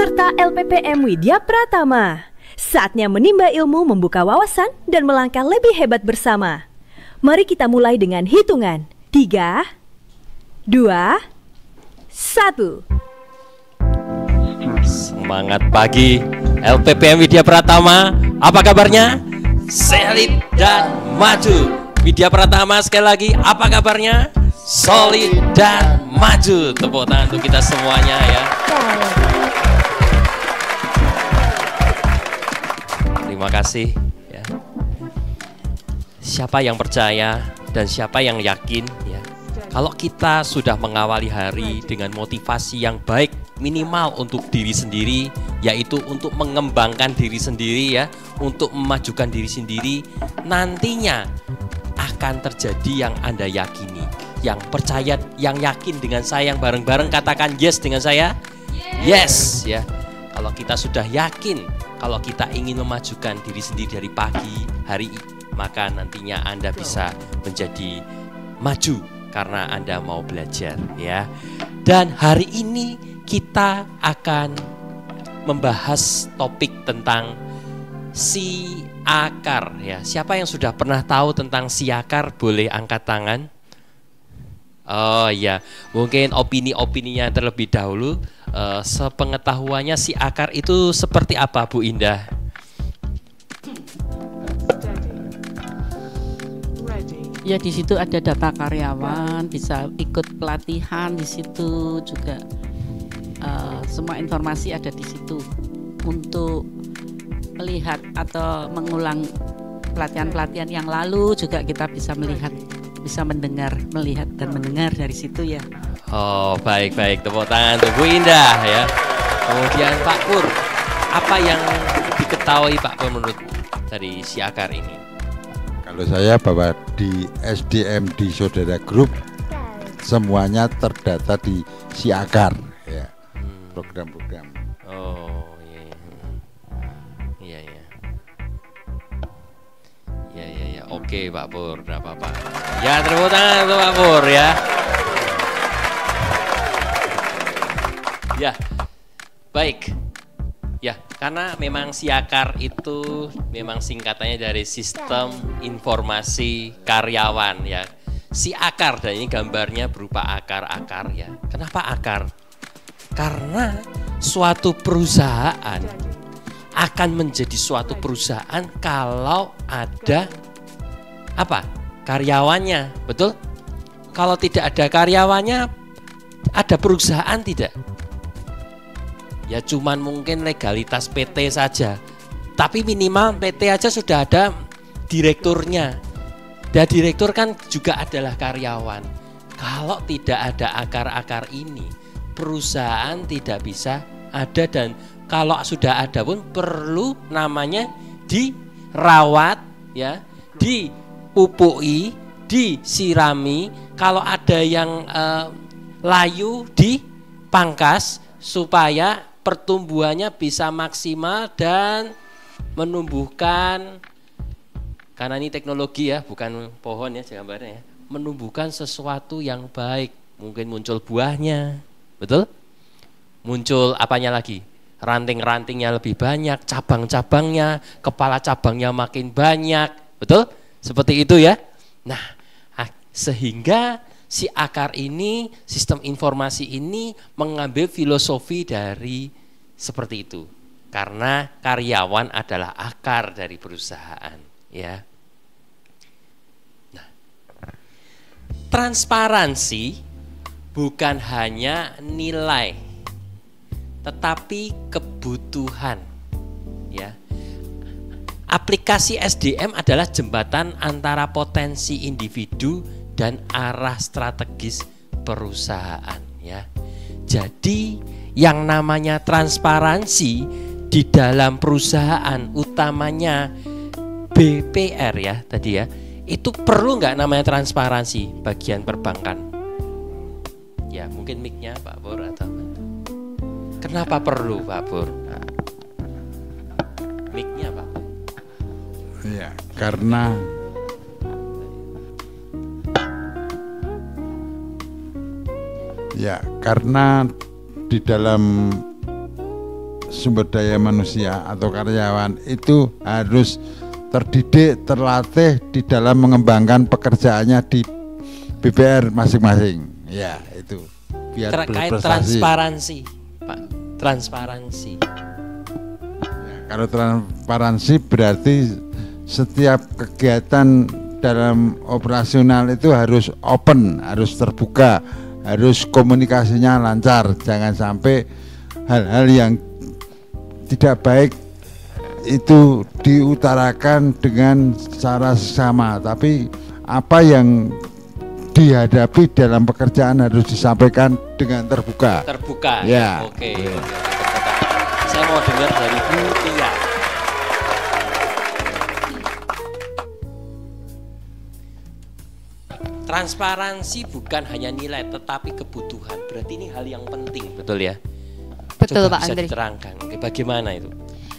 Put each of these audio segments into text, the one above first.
serta LPPM Widya Pratama. Saatnya menimba ilmu, membuka wawasan, dan melangkah lebih hebat bersama. Mari kita mulai dengan hitungan 3, 2, 1. Semangat pagi LPPM Widya Pratama. Apa kabarnya? Solid dan maju. Widya Pratama sekali lagi, apa kabarnya? Solid dan maju. Tepuk tangan untuk kita semuanya ya. Terima kasih ya. Siapa yang percaya dan siapa yang yakin ya, kalau kita sudah mengawali hari dengan motivasi yang baik, minimal untuk diri sendiri, yaitu untuk mengembangkan diri sendiri ya, untuk memajukan diri sendiri, nantinya akan terjadi yang Anda yakini, yang percaya, yang yakin dengan saya, yang bareng-bareng katakan yes dengan saya. Yes ya. Kalau kita sudah yakin, kalau kita ingin memajukan diri sendiri dari pagi hari, maka nantinya Anda bisa menjadi maju karena Anda mau belajar ya. Dan hari ini kita akan membahas topik tentang si akar ya. Siapa yang sudah pernah tahu tentang si akar boleh angkat tangan. Oh iya, mungkin opini-opininya terlebih dahulu. Sepengetahuannya si akar itu seperti apa, Bu Indah? Ya, di situ ada data karyawan, bisa ikut pelatihan di situ juga. Semua informasi ada di situ untuk melihat atau mengulang pelatihan-pelatihan yang lalu juga kita bisa melihat, bisa mendengar, melihat dan mendengar dari situ ya. Oh baik-baik, tepuk tangan untuk Bu Indah ya. Kemudian Pak Pur, apa yang diketahui Pak Pur menurut dari si akar ini? Kalau saya bahwa di SDM di Saudara Group semuanya terdata di si akar ya. Program-program. Oh iya. Iya iya. Iya iya iya. Oke Pak Pur, enggak apa-apa. Ya tepuk tangan untuk Pak Pur ya. Ya. Baik. Ya, karena memang si akar itu memang singkatannya dari sistem informasi karyawan ya. Si akar, dan ini gambarnya berupa akar-akar ya. Kenapa akar? Karena suatu perusahaan akan menjadi suatu perusahaan kalau ada apa? Karyawannya, betul? Kalau tidak ada karyawannya, ada perusahaan tidak? Ya cuman mungkin legalitas PT saja. Tapi minimal PT aja sudah ada direkturnya. Dan direktur kan juga adalah karyawan. Kalau tidak ada akar-akar ini, perusahaan tidak bisa ada, dan kalau sudah ada pun perlu namanya dirawat ya, dipupui, disirami. Kalau ada yang layu dipangkas supaya pertumbuhannya bisa maksimal dan menumbuhkan, karena ini teknologi ya, bukan pohon ya gambarnya ya, menumbuhkan sesuatu yang baik. Mungkin muncul buahnya, betul? Muncul apanya lagi? Ranting-rantingnya lebih banyak, cabang-cabangnya, kepala cabangnya makin banyak, betul? Seperti itu ya. Nah, sehingga si akar ini, sistem informasi ini mengambil filosofi dari seperti itu. Karena karyawan adalah akar dari perusahaan, ya. Nah, transparansi bukan hanya nilai, tetapi kebutuhan, ya. Aplikasi SDM adalah jembatan antara potensi individu dan arah strategis perusahaan ya. Jadi yang namanya transparansi di dalam perusahaan, utamanya BPR ya tadi ya, itu perlu nggak namanya transparansi bagian perbankan? Ya mungkin mic-nya Pak Pur atau kenapa perlu Pak Pur? Mic-nya Pak Pur. Ya, karena di dalam sumber daya manusia atau karyawan itu harus terdidik, terlatih di dalam mengembangkan pekerjaannya di BPR masing-masing. Ya, itu biar Terkait berprestasi. transparansi, Pak. Transparansi. Ya, kalau transparansi berarti setiap kegiatan dalam operasional itu harus open, harus terbuka, harus komunikasinya lancar. Jangan sampai hal-hal yang tidak baik itu diutarakan dengan cara sama, tapi apa yang dihadapi dalam pekerjaan harus disampaikan dengan terbuka. Terbuka. Ya. Oke. Ya. Saya mau dengar dari Bu Tia. Transparansi bukan hanya nilai tetapi kebutuhan. Berarti ini hal yang penting, betul ya? Betul, Coba Pak bisa Andri. diterangkan. Oke, bagaimana itu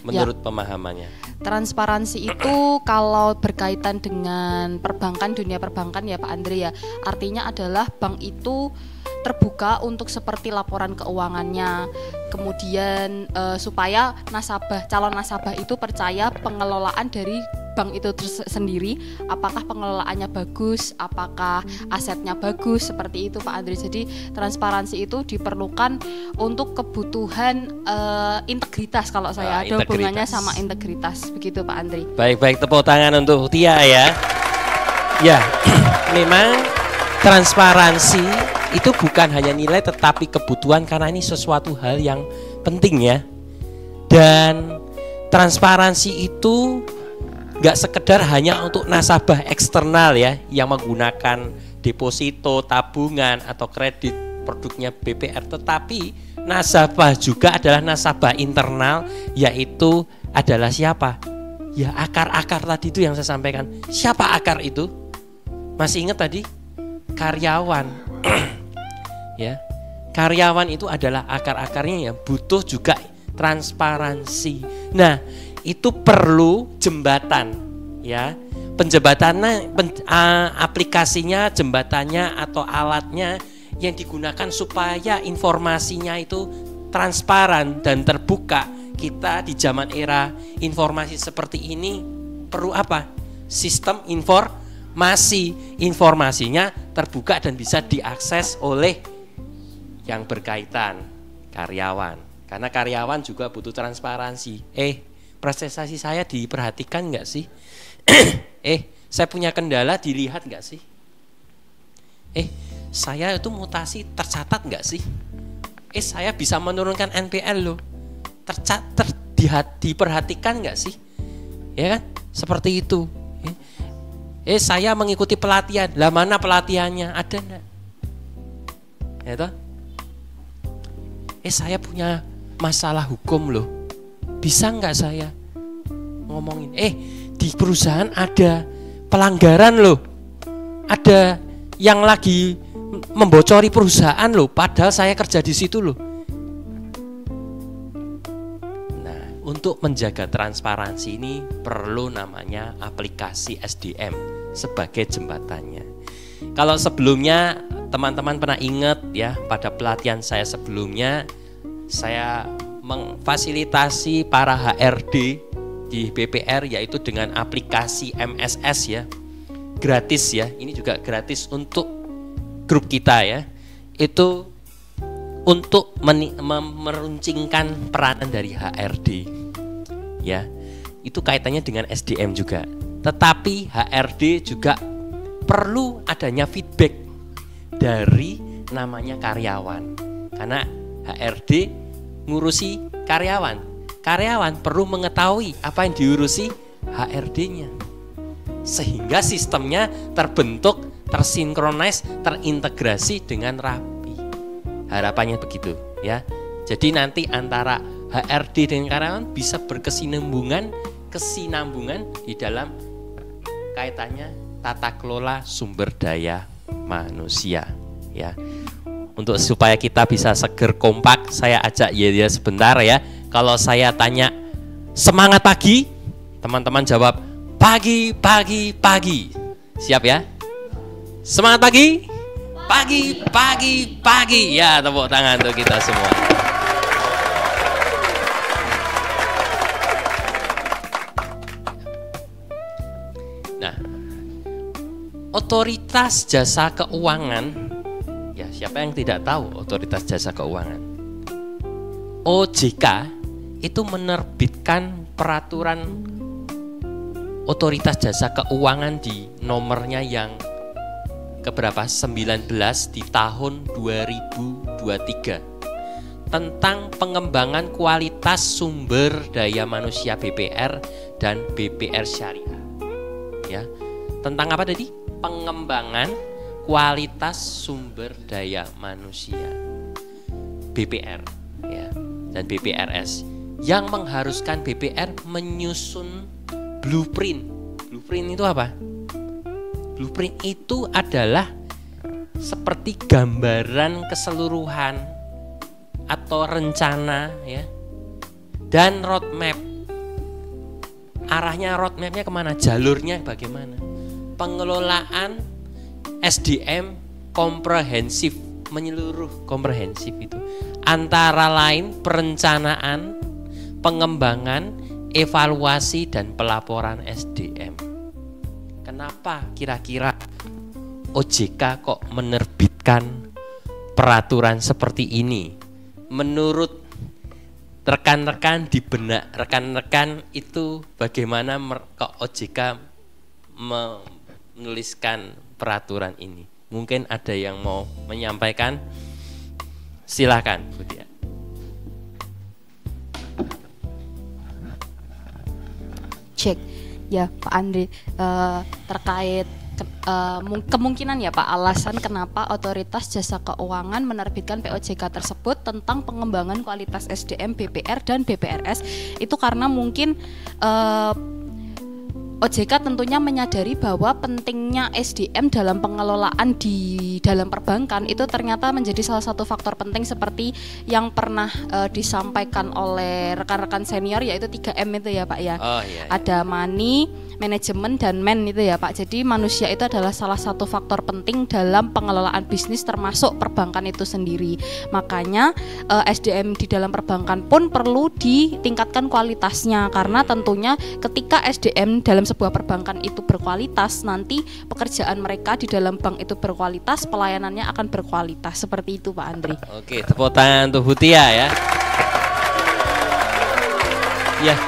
menurut pemahamannya? Transparansi itu kalau berkaitan dengan perbankan, dunia perbankan ya Pak Andri ya, artinya adalah bank itu terbuka untuk seperti laporan keuangannya, kemudian supaya calon nasabah itu percaya pengelolaan dari bank itu sendiri, apakah pengelolaannya bagus, apakah asetnya bagus, seperti itu Pak Andri. Jadi transparansi itu diperlukan untuk kebutuhan integritas, kalau saya ada hubungannya sama integritas, begitu Pak Andri. Baik-baik, tepuk tangan untuk Tia ya. Ya, memang transparansi itu bukan hanya nilai tetapi kebutuhan, karena ini sesuatu hal yang penting ya. Dan transparansi itu nggak sekedar hanya untuk nasabah eksternal ya, yang menggunakan deposito, tabungan atau kredit produknya BPR, tetapi nasabah juga adalah nasabah internal, yaitu adalah siapa? Ya akar-akar tadi itu yang saya sampaikan. Siapa akar itu? Masih ingat tadi? Karyawan. Ya, karyawan itu adalah akar-akarnya, yang butuh juga transparansi. Nah, itu perlu jembatan, ya. Penjembatannya, aplikasinya, jembatannya atau alatnya yang digunakan supaya informasinya itu transparan dan terbuka. Kita di zaman era informasi seperti ini perlu apa? Sistem informasi. Informasinya terbuka dan bisa diakses oleh yang berkaitan, karyawan. Karena karyawan juga butuh transparansi. Prestasi saya diperhatikan nggak sih? Saya punya kendala dilihat nggak sih? Saya itu mutasi tercatat nggak sih? Saya bisa menurunkan NPL loh. Diperhatikan nggak sih? Ya kan? Seperti itu. Saya mengikuti pelatihan. Lah mana pelatihannya? Ada nggak? Ya toh? Saya punya masalah hukum loh. Bisa nggak saya ngomongin? Di perusahaan ada pelanggaran loh. Ada yang lagi membocori perusahaan loh. Padahal saya kerja di situ loh. Nah, untuk menjaga transparansi ini perlu namanya aplikasi SDM sebagai jembatannya. Kalau sebelumnya teman-teman pernah ingat ya, pada pelatihan saya sebelumnya saya memfasilitasi para HRD di BPR, yaitu dengan aplikasi MSS ya, gratis ya. Ini juga gratis untuk grup kita ya. Itu untuk meruncingkan peranan dari HRD ya. Itu kaitannya dengan SDM juga. Tetapi HRD juga perlu adanya feedback dari namanya karyawan, karena HRD ngurusi karyawan. Karyawan perlu mengetahui apa yang diurusi HRD-nya, sehingga sistemnya terbentuk, tersinkronis, terintegrasi dengan rapi. Harapannya begitu ya. Jadi nanti antara HRD dan karyawan bisa berkesinambungan di dalam kaitannya tata kelola sumber daya manusia ya. Untuk supaya kita bisa seger kompak, saya ajak ya sebentar ya. Kalau saya tanya semangat pagi, teman-teman jawab pagi, pagi, pagi. Siap ya? Semangat pagi? Pagi, pagi, pagi. Ya, tepuk tangan untuk kita semua. Otoritas Jasa Keuangan, ya siapa yang tidak tahu Otoritas Jasa Keuangan? OJK itu menerbitkan peraturan Otoritas Jasa Keuangan di nomornya yang keberapa? 19 di tahun 2023 tentang pengembangan kualitas sumber daya manusia BPR dan BPR Syariah. Ya. Tentang apa tadi? Pengembangan kualitas sumber daya manusia BPR ya, dan BPRS yang mengharuskan BPR menyusun blueprint. Blueprint itu apa? Blueprint itu adalah seperti gambaran keseluruhan atau rencana ya, dan roadmap. Arahnya roadmapnya kemana? Jalurnya bagaimana? Pengelolaan SDM komprehensif, menyeluruh, komprehensif itu antara lain perencanaan, pengembangan, evaluasi dan pelaporan SDM. Kenapa kira-kira OJK kok menerbitkan peraturan seperti ini? Menurut rekan-rekan di benak rekan-rekan itu bagaimana kok OJK menuliskan peraturan ini? Mungkin ada yang mau menyampaikan, silakan Bu Dia. Cek ya Pak Andri, terkait kemungkinan ya Pak, alasan kenapa Otoritas Jasa Keuangan menerbitkan POJK tersebut tentang pengembangan kualitas SDM BPR dan BPRS itu karena mungkin OJK tentunya menyadari bahwa pentingnya SDM dalam pengelolaan di dalam perbankan itu ternyata menjadi salah satu faktor penting seperti yang pernah disampaikan oleh rekan-rekan senior, yaitu 3M itu ya Pak ya. Oh, iya. Ada money, manajemen dan man itu ya Pak. Jadi manusia itu adalah salah satu faktor penting dalam pengelolaan bisnis termasuk perbankan itu sendiri. Makanya SDM di dalam perbankan pun perlu ditingkatkan kualitasnya, karena tentunya ketika SDM dalam sebuah perbankan itu berkualitas, nanti pekerjaan mereka di dalam bank itu berkualitas, pelayanannya akan berkualitas. Seperti itu Pak Andri. Oke, tepuk tangan untuk Bu Tia ya. Ya.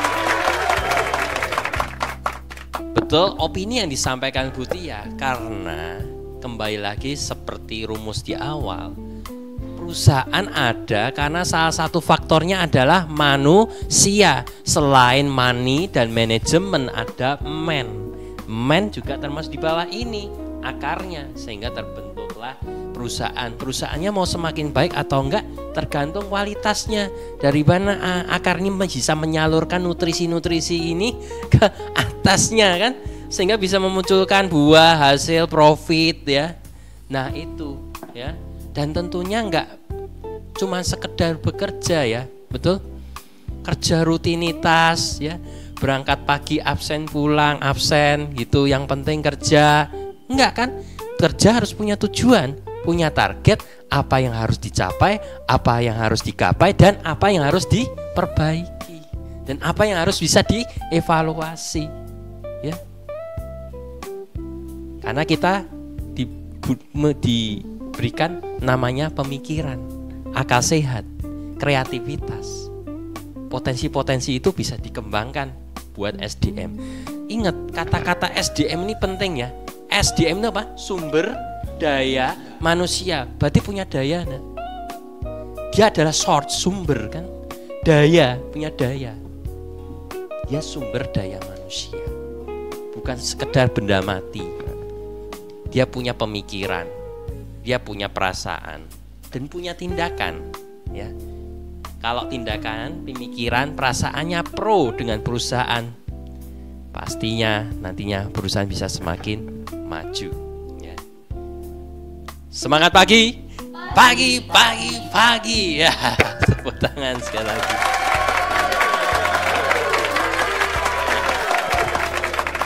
Betul opini yang disampaikan Bu Tia, karena kembali lagi seperti rumus di awal, perusahaan ada karena salah satu faktornya adalah manusia. Selain money dan manajemen ada man. Man juga termasuk di bawah ini akarnya, sehingga terbentuklah perusahaan. Perusahaannya mau semakin baik atau enggak tergantung kualitasnya. Dari mana akarnya bisa menyalurkan nutrisi-nutrisi ini ke atasnya kan, sehingga bisa memunculkan buah, hasil, profit ya. Nah itu ya. Dan tentunya enggak cuma sekedar bekerja ya, betul? Kerja rutinitas ya, berangkat pagi absen, pulang absen gitu, yang penting kerja. Enggak kan? Kerja harus punya tujuan, punya target, apa yang harus dicapai, apa yang harus digapai, dan apa yang harus diperbaiki, dan apa yang harus bisa dievaluasi ya. Karena kita diberikan namanya pemikiran, akal sehat, kreativitas. Potensi-potensi itu bisa dikembangkan buat SDM. Ingat, kata-kata SDM ini penting ya. SDM itu apa? Sumber daya manusia. Berarti punya daya. Nah. Dia adalah source, sumber kan. Daya, punya daya. Dia sumber daya manusia. Bukan sekedar benda mati. Dia punya pemikiran. Dia punya perasaan dan punya tindakan ya. Kalau tindakan, pemikiran, perasaannya pro dengan perusahaan, pastinya nantinya perusahaan bisa semakin maju ya. Semangat pagi, pagi, pagi, pagi ya. Tepuk tangan sekali lagi.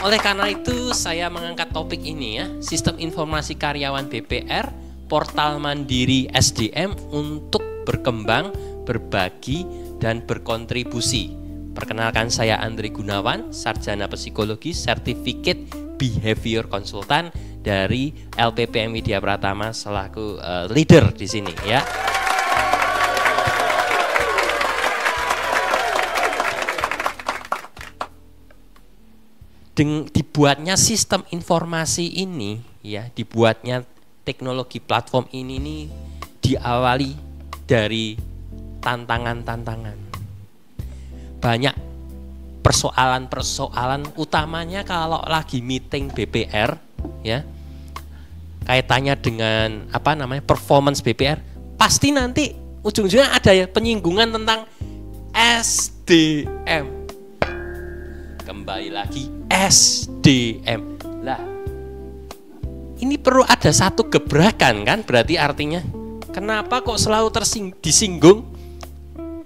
Oleh karena itu saya mengangkat topik ini ya, sistem informasi karyawan BPR, portal mandiri SDM untuk berkembang, berbagi, dan berkontribusi. Perkenalkan, saya Andri Gunawan, sarjana psikologi, certificate behavior consultant dari LPPM Widya Pratama selaku leader di sini ya. Dibuatnya sistem informasi ini ya, dibuatnya teknologi platform ini nih diawali dari tantangan-tantangan. Banyak persoalan-persoalan, utamanya kalau lagi meeting BPR ya, kaitannya dengan apa namanya performance BPR, pasti nanti ujung-ujungnya ada ya penyinggungan tentang SDM. Kembali lagi SDM. Lah, ini perlu ada satu gebrakan kan, berarti artinya kenapa kok selalu disinggung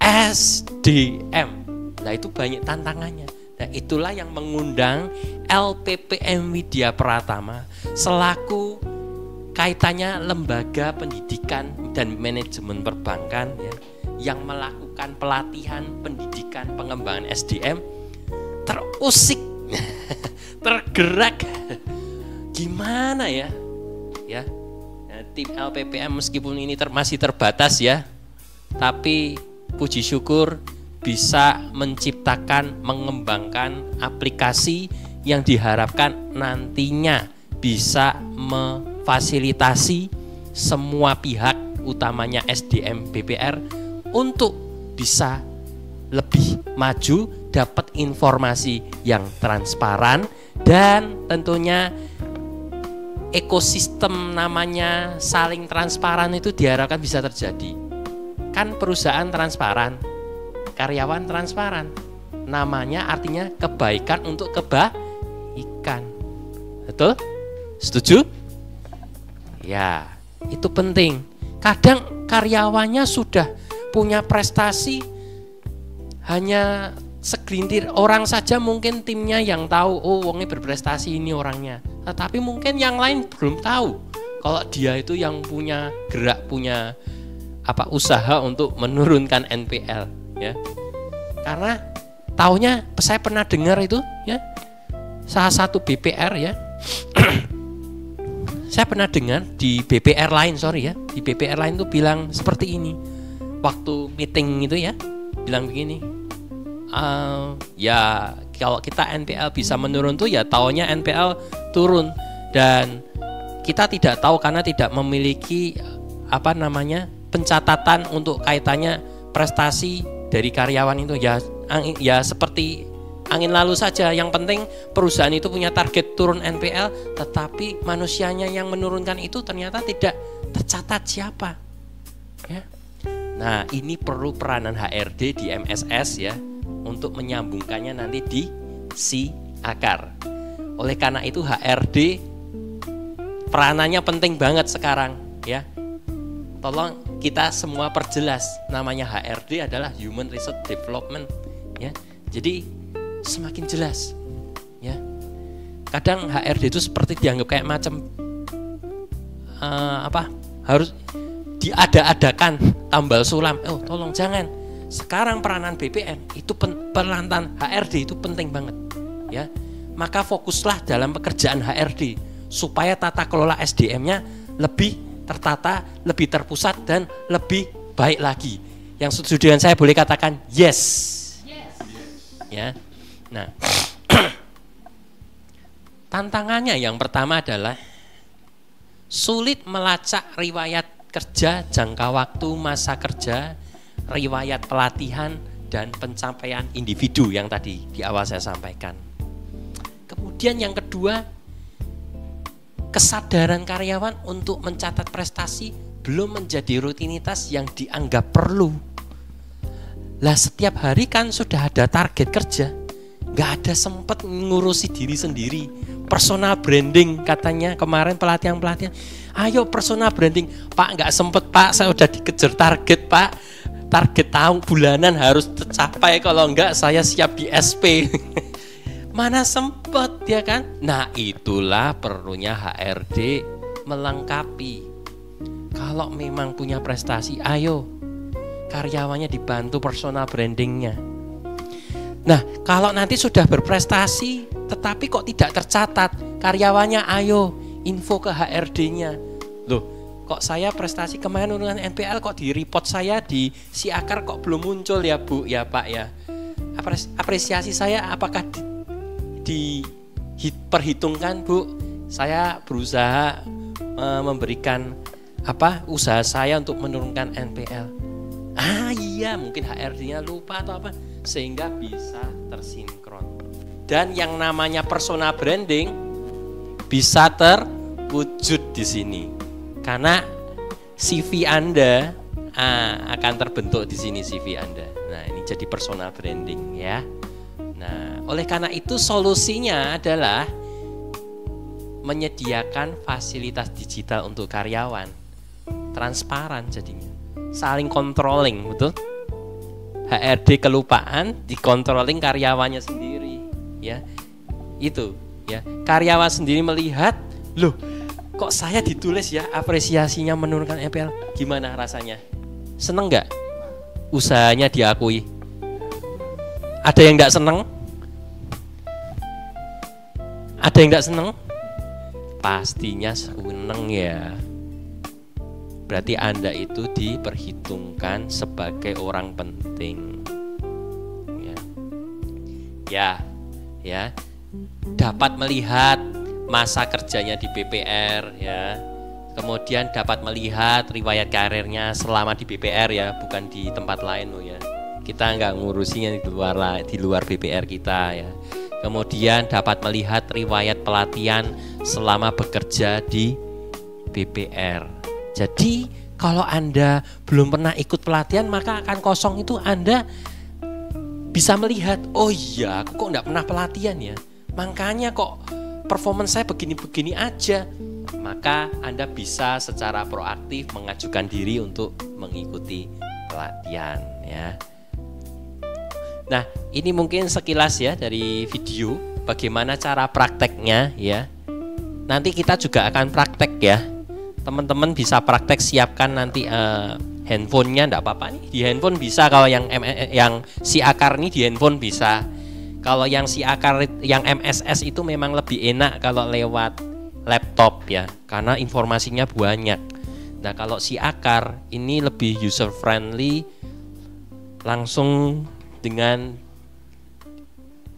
SDM. Nah, itu banyak tantangannya. Nah, itulah yang mengundang LPPM Widya Pratama selaku kaitannya lembaga pendidikan dan manajemen perbankan ya, yang melakukan pelatihan pendidikan pengembangan SDM, terusik tergerak gimana ya nah, tim LPPM meskipun ini masih terbatas ya, tapi puji syukur bisa menciptakan, mengembangkan aplikasi yang diharapkan nantinya bisa memfasilitasi semua pihak, utamanya SDM BPR, untuk bisa lebih maju, dapat informasi yang transparan, dan tentunya ekosistem namanya saling transparan itu diharapkan bisa terjadi. Kan perusahaan transparan, karyawan transparan, namanya artinya kebaikan untuk kebaikan. Betul? Setuju? Ya, itu penting. Kadang karyawannya sudah punya prestasi, hanya segelintir orang saja mungkin timnya yang tahu, oh wongnya berprestasi ini orangnya, tetapi mungkin yang lain belum tahu kalau dia itu yang punya gerak, punya usaha untuk menurunkan NPL ya. Karena taunya saya pernah dengar itu ya, salah satu BPR ya saya pernah dengar di BPR lain, di BPR lain tuh bilang seperti ini waktu meeting itu ya, bilang begini, ya kalau kita NPL bisa menurun tuh ya taunya NPL turun, dan kita tidak tahu karena tidak memiliki pencatatan untuk kaitannya prestasi dari karyawan itu ya seperti angin lalu saja. Yang penting perusahaan itu punya target turun NPL, tetapi manusianya yang menurunkan itu ternyata tidak tercatat siapa ya. Nah, ini perlu peranan HRD di MSS ya, untuk menyambungkannya nanti di si akar. Oleh karena itu HRD peranannya penting banget sekarang ya. Tolong kita semua perjelas, namanya HRD adalah Human Resource Development ya. Jadi semakin jelas ya. Kadang HRD itu seperti dianggap kayak macam harus diada-adakan, tambal sulam. Oh, tolong jangan. Sekarang peranan BPN itu peranan HRD itu penting banget ya. Maka fokuslah dalam pekerjaan HRD supaya tata kelola SDM-nya lebih tertata, lebih terpusat, dan lebih baik lagi. Yang setuju dengan saya boleh katakan yes. Ya. Nah, tantangannya yang pertama adalah sulit melacak riwayat kerja, jangka waktu masa kerja, riwayat pelatihan, dan pencapaian individu yang tadi di awal saya sampaikan. Kemudian yang kedua, kesadaran karyawan untuk mencatat prestasi belum menjadi rutinitas yang dianggap perlu. Lah, setiap hari kan sudah ada target kerja, nggak ada sempat ngurusi diri sendiri. Personal branding katanya kemarin pelatihan, ayo personal branding. Pak, nggak sempet Pak, saya udah dikejar target Pak, target tahun bulanan harus tercapai, kalau enggak saya siap di SP. Mana sempet ya kan. Nah, itulah perlunya HRD melengkapi. Kalau memang punya prestasi, ayo karyawannya dibantu personal brandingnya. Nah, kalau nanti sudah berprestasi tetapi kok tidak tercatat, karyawannya ayo info ke HRD-nya. Loh, kok saya prestasi kemarin dengan NPL kok di report saya di Siakar kok belum muncul ya Bu, ya Pak ya. Apresiasi saya apakah diperhitungkan Bu? Saya berusaha memberikan usaha saya untuk menurunkan NPL. Iya, mungkin HRD-nya lupa atau apa, sehingga bisa tersinkron. Dan yang namanya persona branding bisa terwujud di sini. Karena CV Anda akan terbentuk di sini CV Anda. Nah, ini jadi personal branding ya. Nah, oleh karena itu solusinya adalah menyediakan fasilitas digital untuk karyawan. Transparan jadinya. Saling controlling, betul? HRD kelupaan, dikontrolling karyawannya sendiri, ya. Itu, ya. Karyawan sendiri melihat, loh, kok saya ditulis ya apresiasinya menurunkan NPL, gimana rasanya? Seneng nggak? Usahanya diakui. Ada yang nggak seneng? Ada yang nggak seneng? Pastinya seneng ya. Berarti Anda itu diperhitungkan sebagai orang penting. Ya. Dapat melihat masa kerjanya di BPR ya. Kemudian dapat melihat riwayat karirnya selama di BPR ya, bukan di tempat lain loh ya. Kita nggak ngurusinya di luar BPR kita ya. Kemudian dapat melihat riwayat pelatihan selama bekerja di BPR. Jadi kalau Anda belum pernah ikut pelatihan, maka akan kosong itu Anda bisa melihat, oh iya aku kok nggak pernah pelatihan ya, makanya kok performance saya begini-begini aja. Maka Anda bisa secara proaktif mengajukan diri untuk mengikuti pelatihan ya. Nah, ini mungkin sekilas ya dari video bagaimana cara prakteknya ya. Nanti kita juga akan praktek ya. Teman-teman bisa praktek, siapkan nanti handphonenya, enggak apa-apa nih. Di handphone bisa, kalau yang Siakar nih di handphone bisa. Kalau yang Siakar yang MSS itu memang lebih enak kalau lewat laptop ya, karena informasinya banyak. Nah, kalau Siakar ini lebih user friendly, langsung dengan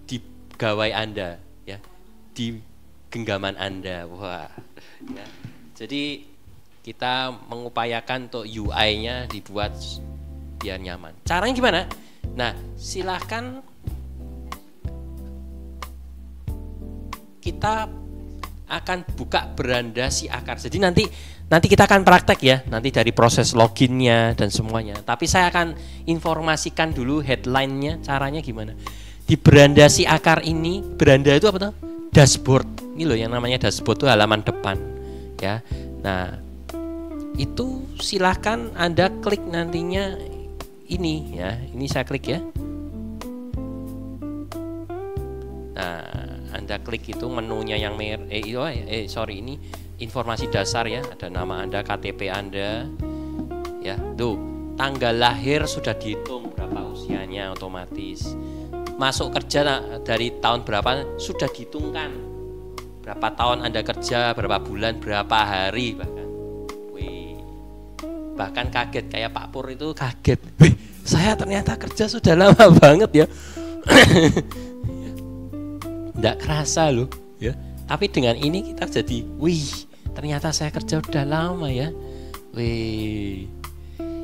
di gawai Anda ya, di genggaman Anda. Wah. Ya. Jadi kita mengupayakan untuk UI-nya dibuat biar nyaman. Caranya gimana? Nah, silahkan kita akan buka beranda Siakar. Jadi nanti kita akan praktek ya, nanti dari proses loginnya dan semuanya. Tapi saya akan informasikan dulu headline-nya, caranya gimana. Di beranda Siakar ini, beranda itu apa tuh? Dashboard. Ini loh yang namanya dashboard, itu halaman depan ya. Nah, itu silahkan Anda klik nantinya ini ya. Ini saya klik ya. Nah, Anda klik itu menunya yang ini informasi dasar ya. Ada nama Anda, KTP Anda. Ya, tuh, tanggal lahir sudah dihitung berapa usianya otomatis. Masuk kerja dari tahun berapa sudah dihitungkan. Berapa tahun Anda kerja, berapa bulan, berapa hari bahkan. Bahkan kaget, kayak Pak Pur itu kaget. Wih, saya ternyata kerja sudah lama banget ya. Nggak kerasa loh ya. Tapi dengan ini kita jadi, wih, ternyata saya kerja udah lama ya. Wih.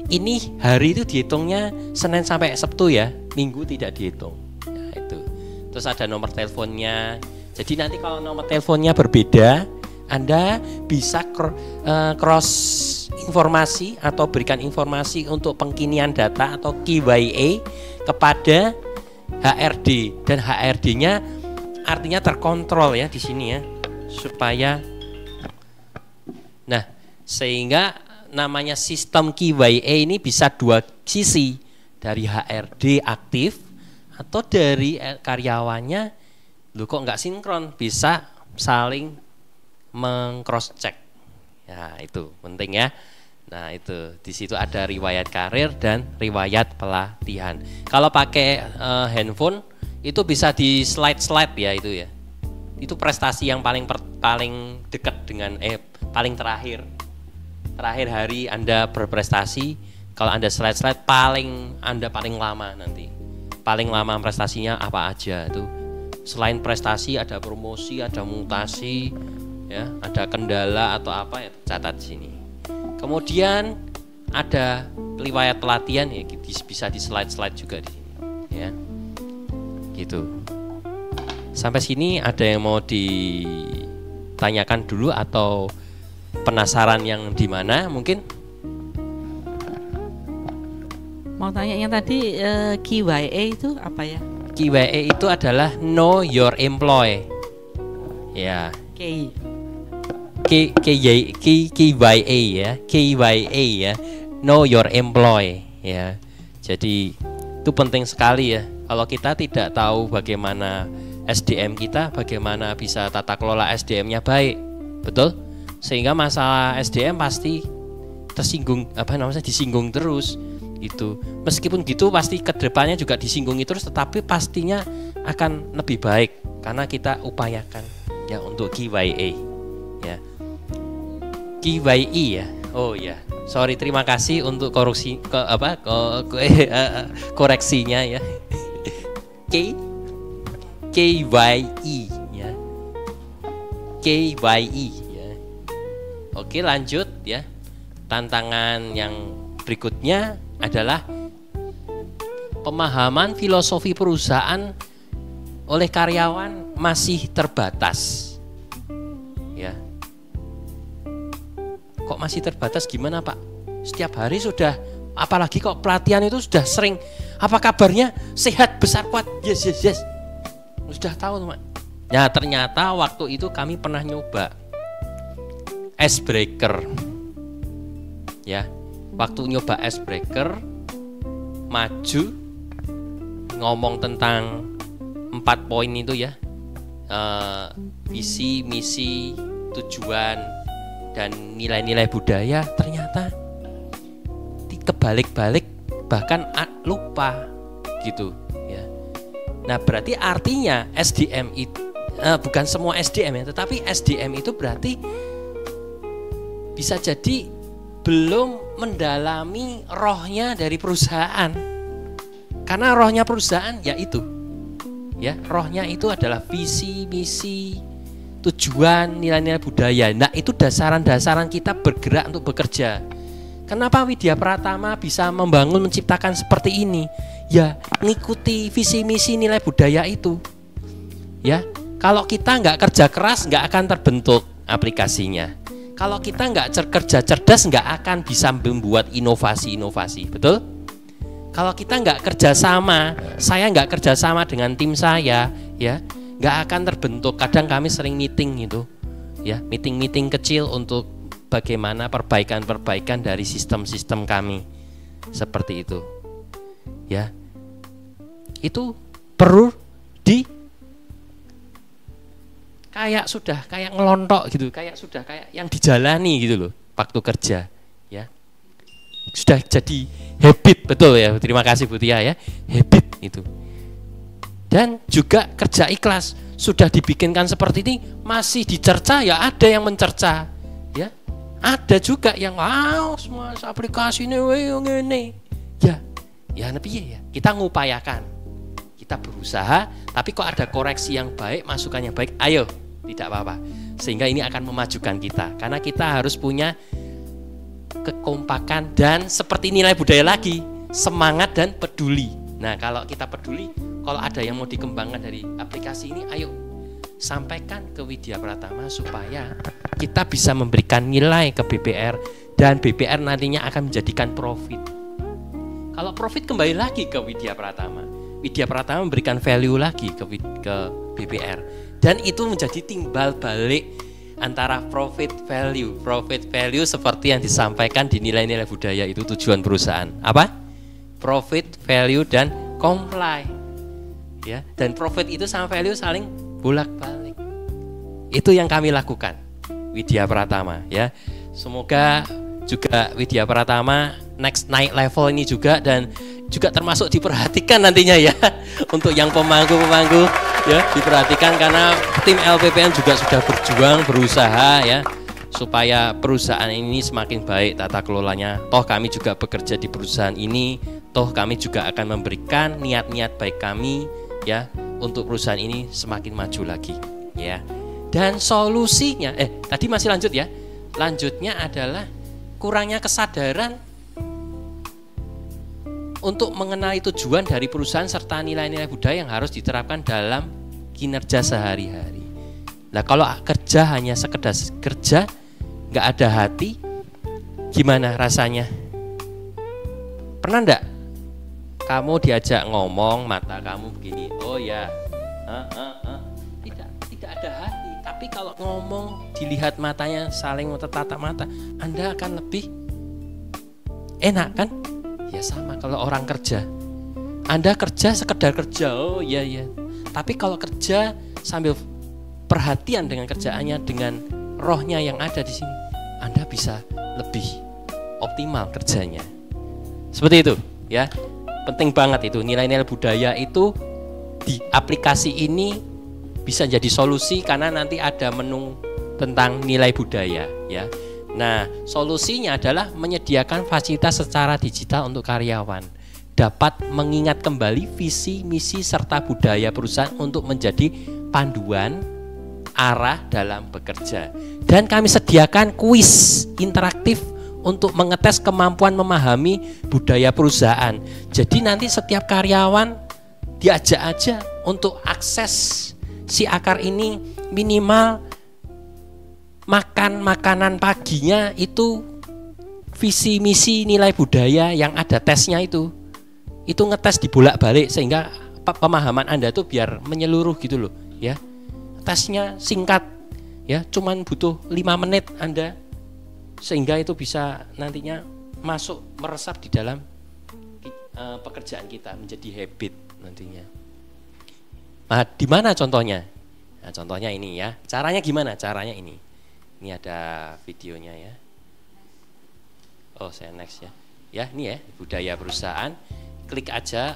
Ini hari itu dihitungnya Senin sampai Sabtu ya, Minggu tidak dihitung. Nah, itu. Terus ada nomor teleponnya. Jadi nanti kalau nomor teleponnya berbeda, Anda bisa cross informasi atau berikan informasi untuk pengkinian data atau KYA kepada HRD, dan HRD-nya artinya terkontrol ya di sini ya, supaya sehingga namanya sistem KYA ini bisa dua sisi, dari HRD aktif atau dari karyawannya. Loh kok nggak sinkron, bisa saling meng-cross check. Ya, itu penting ya. Nah, itu di situ ada riwayat karir dan riwayat pelatihan. Kalau pakai handphone itu bisa di slide ya itu ya. Itu prestasi yang paling dekat dengan paling terakhir hari Anda berprestasi. Kalau Anda slide Anda paling lama nanti. Paling lama prestasinya apa aja itu. Selain prestasi ada promosi, ada mutasi, ya, ada kendala atau apa ya, catat sini. Kemudian ada riwayat pelatihan ya, bisa di slide juga di sini, ya. Gitu. Sampai sini ada yang mau ditanyakan dulu atau penasaran yang di mana mungkin? Mau tanya yang tadi KYA itu apa ya? KYA itu adalah Know Your Employee. Ya. KYA ya. KYA ya. Know Your Employee ya. Jadi itu penting sekali ya. Kalau kita tidak tahu bagaimana SDM kita, bagaimana bisa tata kelola SDM-nya baik, betul? Sehingga masalah SDM pasti disinggung terus gitu. Meskipun gitu pasti kedepannya juga disinggungi terus, tetapi pastinya akan lebih baik karena kita upayakan ya untuk KYA ya. KYE ya. Oh ya. Sorry, terima kasih untuk koreksinya ya. KYE ya. KYE ya. Oke, lanjut ya. Tantangan yang berikutnya adalah pemahaman filosofi perusahaan oleh karyawan masih terbatas. Ya. Kok masih terbatas gimana, Pak? Setiap hari sudah, apalagi kok pelatihan itu sudah sering. Apa kabarnya? Sehat, besar, kuat. Yes. Sudah tahu, teman. Ya, ternyata waktu itu kami pernah nyoba icebreaker. Ya. Waktu nyoba icebreaker, maju ngomong tentang 4 poin itu ya, visi, misi, tujuan, dan nilai-nilai budaya. Ternyata kebalik-balik, bahkan lupa gitu ya. Nah, berarti artinya SDM itu bukan semua SDM ya, tetapi SDM itu berarti bisa jadi belum mendalami rohnya dari perusahaan. Karena rohnya perusahaan ya itu. Ya, rohnya itu adalah visi, misi, tujuan, nilai-nilai budaya. Nah, itu dasaran-dasaran kita bergerak untuk bekerja. Kenapa Widya Pratama bisa membangun, menciptakan seperti ini? Ya, ngikuti visi, misi, nilai budaya itu. Ya, kalau kita nggak kerja keras, nggak akan terbentuk aplikasinya. Kalau kita nggak kerja cerdas, nggak akan bisa membuat inovasi-inovasi, betul? Kalau kita nggak kerjasama, saya nggak kerjasama dengan tim saya, ya, nggak akan terbentuk. Kadang kami sering meeting gitu, ya, meeting kecil untuk bagaimana perbaikan dari sistem-sistem kami, seperti itu, ya. Itu perlu kayak ngelontok gitu, kayak yang dijalani gitu loh waktu kerja, ya. Sudah jadi habit, betul ya. Terima kasih Bu Tia ya. Habit itu. Dan juga kerja ikhlas sudah dibikinkan seperti ini, masih dicerca ya, ada yang mencerca, ya. Ada juga yang semua aplikasi ini ngene. Ya tapi ya, kita ngupayakan. Kita berusaha, tapi kok ada koreksi yang baik, masukan yang baik, ayo, tidak apa-apa. Sehingga ini akan memajukan kita, karena kita harus punya kekompakan dan seperti nilai budaya lagi, semangat dan peduli. Nah, kalau kita peduli, kalau ada yang mau dikembangkan dari aplikasi ini, ayo sampaikan ke Widya Pratama supaya kita bisa memberikan nilai ke BPR, dan BPR nantinya akan menjadikan profit. Kalau profit kembali lagi ke Widya Pratama. Widya Pratama memberikan value lagi ke BPR, dan itu menjadi timbal balik antara profit value seperti yang disampaikan di nilai-nilai budaya itu, tujuan perusahaan apa? Profit, value, dan comply, ya. Dan profit itu sama value saling bolak-balik. Itu yang kami lakukan Widya Pratama, ya. Semoga juga Widya Pratama naik level ini juga, dan juga termasuk diperhatikan nantinya ya. Untuk yang pemangku ya, diperhatikan karena tim LPPN juga sudah berjuang, berusaha ya supaya perusahaan ini semakin baik tata kelolanya. Toh kami juga bekerja di perusahaan ini, toh kami juga akan memberikan niat-niat baik kami ya untuk perusahaan ini semakin maju lagi ya. Dan solusinya tadi masih lanjut ya. Lanjutnya adalah kurangnya kesadaran untuk mengenali tujuan dari perusahaan serta nilai-nilai budaya yang harus diterapkan dalam kinerja sehari-hari. Nah, kalau kerja hanya sekedar kerja, nggak ada hati, gimana rasanya? Pernah enggak kamu diajak ngomong, mata kamu begini, oh ya, tidak ada hati. Tapi kalau ngomong, dilihat matanya, saling tatap mata, Anda akan lebih enak kan? Ya sama kalau orang kerja. Anda kerja sekedar kerja, oh iya. Tapi kalau kerja sambil perhatian dengan kerjaannya, dengan rohnya yang ada di sini, Anda bisa lebih optimal kerjanya. Seperti itu, ya. Penting banget itu nilai-nilai budaya itu di aplikasi ini bisa jadi solusi karena nanti ada menu tentang nilai budaya, ya. Nah, solusinya adalah menyediakan fasilitas secara digital untuk karyawan dapat mengingat kembali visi, misi, serta budaya perusahaan untuk menjadi panduan arah dalam bekerja. Dan kami sediakan kuis interaktif untuk mengetes kemampuan memahami budaya perusahaan. Jadi nanti setiap karyawan diajak aja untuk akses si akar ini, minimal makan makanan paginya itu visi, misi, nilai budaya yang ada tesnya itu ngetes dibolak-balik sehingga pemahaman Anda tuh biar menyeluruh gitu loh ya. Tesnya singkat ya, cuman butuh 5 menit Anda sehingga itu bisa nantinya masuk meresap di dalam pekerjaan kita menjadi habit nantinya. Nah, di mana contohnya? Nah, contohnya ini ya. Caranya gimana? Caranya ini. Ini ada videonya ya. Oh, saya next ya. Ya, ini ya, budaya perusahaan. Klik aja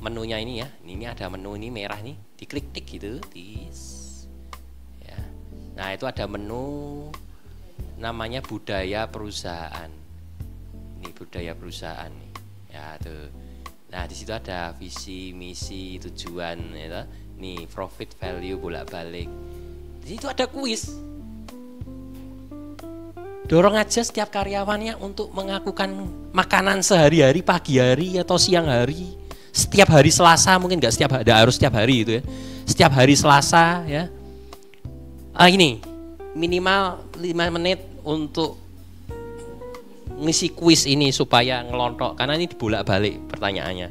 menunya ini ya. Ini ada menu ini merah nih, diklik-klik gitu, ya. Nah, itu ada menu namanya budaya perusahaan. Ini budaya perusahaan nih. Ya, tuh. Nah, di situ ada visi, misi, tujuan ya. Nih, profit value bolak-balik. Di situ ada kuis. Dorong aja setiap karyawannya untuk mengakukan makanan sehari-hari, pagi hari atau siang hari. Setiap hari Selasa, mungkin nggak setiap hari, harus setiap hari itu ya. Setiap hari Selasa ya. Ini minimal 5 menit untuk ngisi kuis ini supaya ngelontok karena ini dibolak-balik pertanyaannya.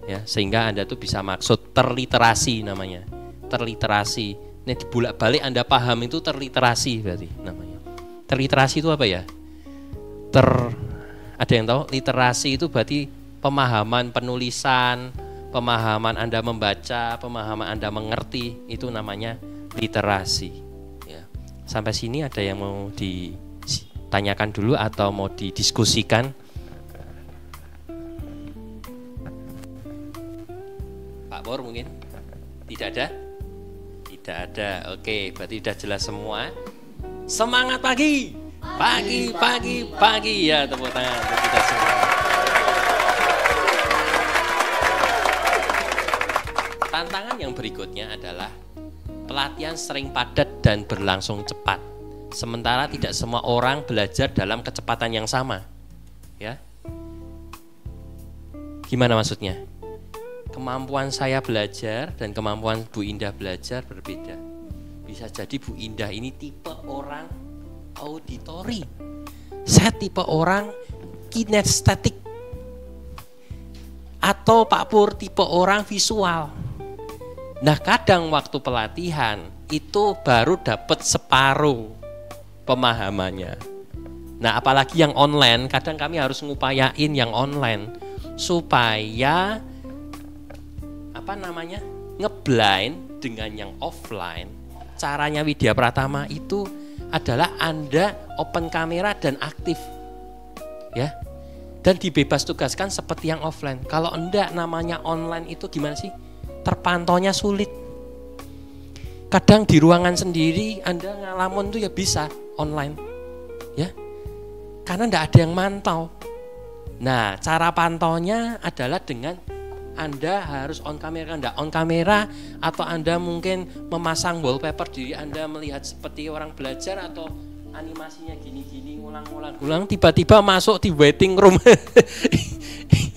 Ya, sehingga Anda tuh bisa maksud terliterasi namanya. Terliterasi. Ini dibolak-balik Anda paham itu terliterasi berarti namanya. Terliterasi itu apa ya? Ada yang tahu? Literasi itu berarti pemahaman penulisan, pemahaman Anda membaca, pemahaman Anda mengerti, itu namanya literasi. Ya. Sampai sini ada yang mau ditanyakan dulu atau mau didiskusikan? Pak Bor mungkin? Tidak ada? Tidak ada. Oke, berarti sudah jelas semua. Semangat pagi, pagi ya, tepuk tangan untuk kita semua. Tantangan yang berikutnya adalah pelatihan sering padat dan berlangsung cepat. Sementara tidak semua orang belajar dalam kecepatan yang sama. Ya. Gimana maksudnya? Kemampuan saya belajar dan kemampuan Bu Indah belajar berbeda. Bisa jadi Bu Indah ini tipe orang auditori, saya tipe orang kinestetik, atau Pak Pur tipe orang visual. Nah, kadang waktu pelatihan itu baru dapat separuh pemahamannya. Nah, apalagi yang online, kadang kami harus ngupayain yang online supaya ngeblind dengan yang offline. Caranya Widya Pratama itu adalah Anda open kamera dan aktif, ya. dan dibebas tugaskan seperti yang offline. Kalau enggak, namanya online itu gimana sih? Terpantaunya sulit. Kadang di ruangan sendiri Anda ngalamun tuh ya bisa online, ya, karena enggak ada yang mantau. Nah, cara pantaunya adalah dengan Anda harus on kamera, enggak on kamera, atau Anda mungkin memasang wallpaper diri Anda melihat seperti orang belajar, atau animasinya gini-gini ngulang-ngulang, tiba-tiba masuk di waiting room.